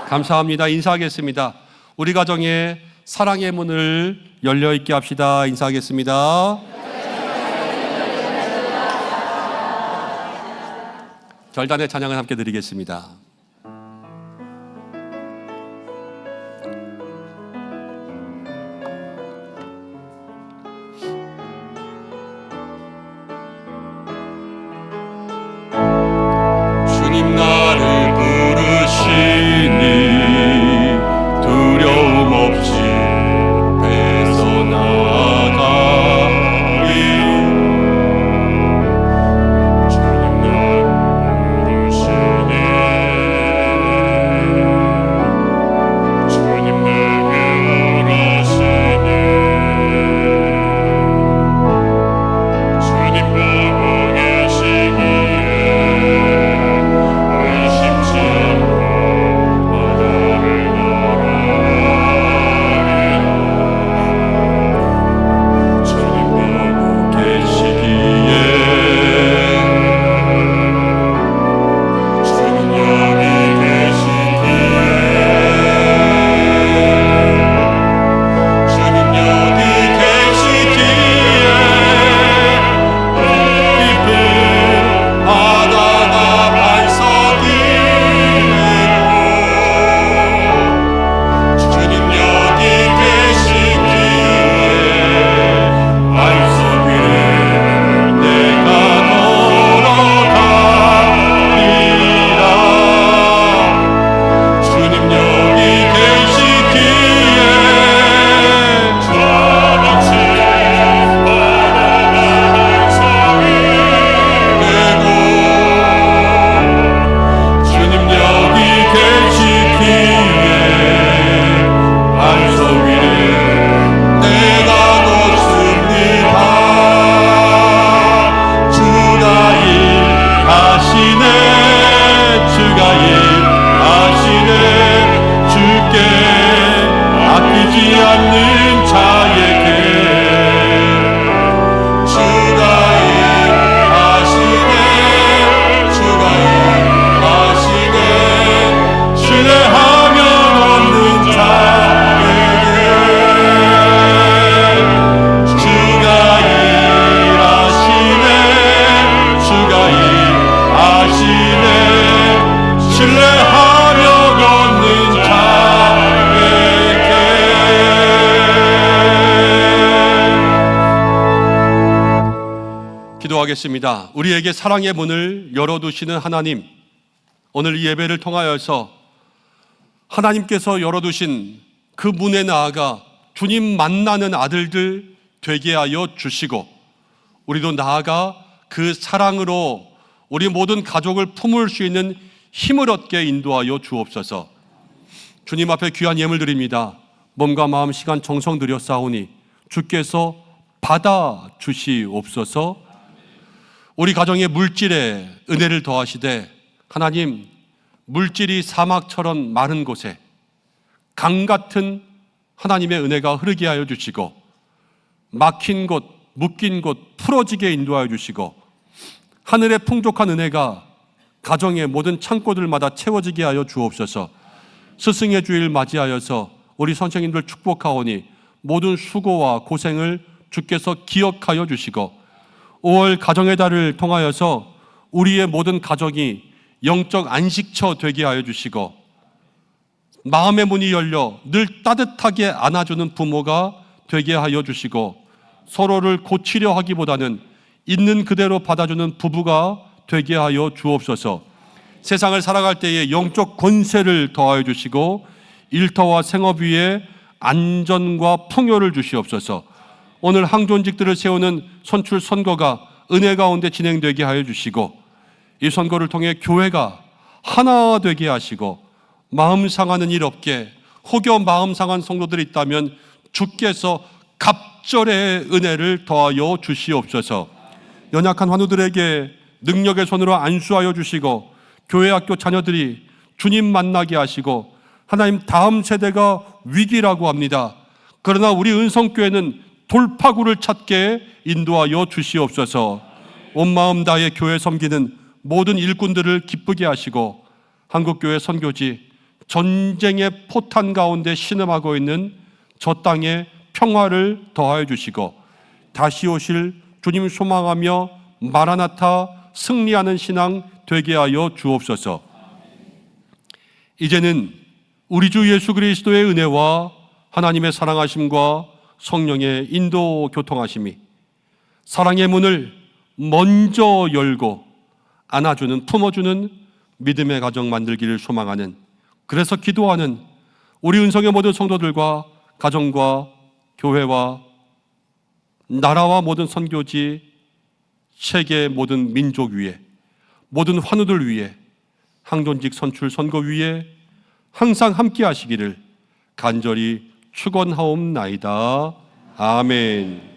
감사합니다. 인사하겠습니다. 우리 가정에 사랑의 문을 열려 있게 합시다. 인사하겠습니다. 결단의 찬양을 함께 드리겠습니다. 주님 나를 부르시니 두려움 없이 배서 나가리. 주님 나를 부르시니 주님 내게 오라시니 주님 보고 계시기에 의심치 않고 바다를 걸어가리라. 주님 보고 계시기에 주님 여기 계시기에 주님 여기 계시기에 깊은 바다가 반석이 되고 주님 여기 계시기에 반석 위에 내가 걸어가리라. 주님 여기 계시기에 저같이 바다가 반석이 되고 주님 여기 계시기에 반석 위에 내가 걷습니다. 주가 일하시네. 주가 일하시네. 주께 아끼지 않는 자에게 주가 일하시네. 주가 일하시네. 신뢰하면 얻는 자에게 주가 일하시네. 주가 일하시네. 신뢰하며 얻는 자에게. 기도하겠습니다. 우리에게 사랑의 문을 열어두시는 하나님, 오늘 이 예배를 통하여서 하나님께서 열어두신 그 문에 나아가 주님 만나는 아들들 되게 하여 주시고 우리도 나아가 그 사랑으로 우리 모든 가족을 품을 수 있는 힘을 얻게 인도하여 주옵소서. 주님 앞에 귀한 예물 드립니다. 몸과 마음, 시간, 정성 들여 싸우니 주께서 받아 주시옵소서. 우리 가정의 물질에 은혜를 더하시되 하나님, 물질이 사막처럼 마른 곳에 강 같은 하나님의 은혜가 흐르게 하여 주시고 막힌 곳, 묶인 곳 풀어지게 인도하여 주시고 하늘의 풍족한 은혜가 가정의 모든 창고들마다 채워지게 하여 주옵소서. 스승의 주일 맞이하여서 우리 선생님들 축복하오니 모든 수고와 고생을 주께서 기억하여 주시고 5월 가정의 달을 통하여서 우리의 모든 가정이 영적 안식처 되게 하여 주시고 마음의 문이 열려 늘 따뜻하게 안아주는 부모가 되게 하여 주시고 서로를 고치려 하기보다는 있는 그대로 받아주는 부부가 되게 하여 주옵소서. 세상을 살아갈 때에 영적 권세를 더하여 주시고 일터와 생업 위에 안전과 풍요를 주시옵소서. 오늘 항존직들을 세우는 선출 선거가 은혜 가운데 진행되게 하여 주시고 이 선거를 통해 교회가 하나 되게 하시고 마음 상하는 일 없게 혹여 마음 상한 성도들이 있다면 주께서 갑절의 은혜를 더하여 주시옵소서. 연약한 환우들에게 능력의 손으로 안수하여 주시고 교회 학교 자녀들이 주님 만나게 하시고 하나님 다음 세대가 위기라고 합니다. 그러나 우리 은성교회는 돌파구를 찾게 인도하여 주시옵소서. 온 마음 다해 교회 섬기는 모든 일꾼들을 기쁘게 하시고 한국교회 선교지 전쟁의 포탄 가운데 신음하고 있는 저 땅에 평화를 더하여 주시고 다시 오실 주님 소망하며 마라나타 승리하는 신앙 되게 하여 주옵소서. 이제는 우리 주 예수 그리스도의 은혜와 하나님의 사랑하심과 성령의 인도 교통하심이 사랑의 문을 먼저 열고 안아주는 품어주는 믿음의 가정 만들기를 소망하는, 그래서 기도하는 우리 은성의 모든 성도들과 가정과 교회와 나라와 모든 선교지 세계 모든 민족 위에 모든 환우들 위에 항존직 선출 선거 위에 항상 함께 하시기를 간절히 축원하옵나이다. 아멘.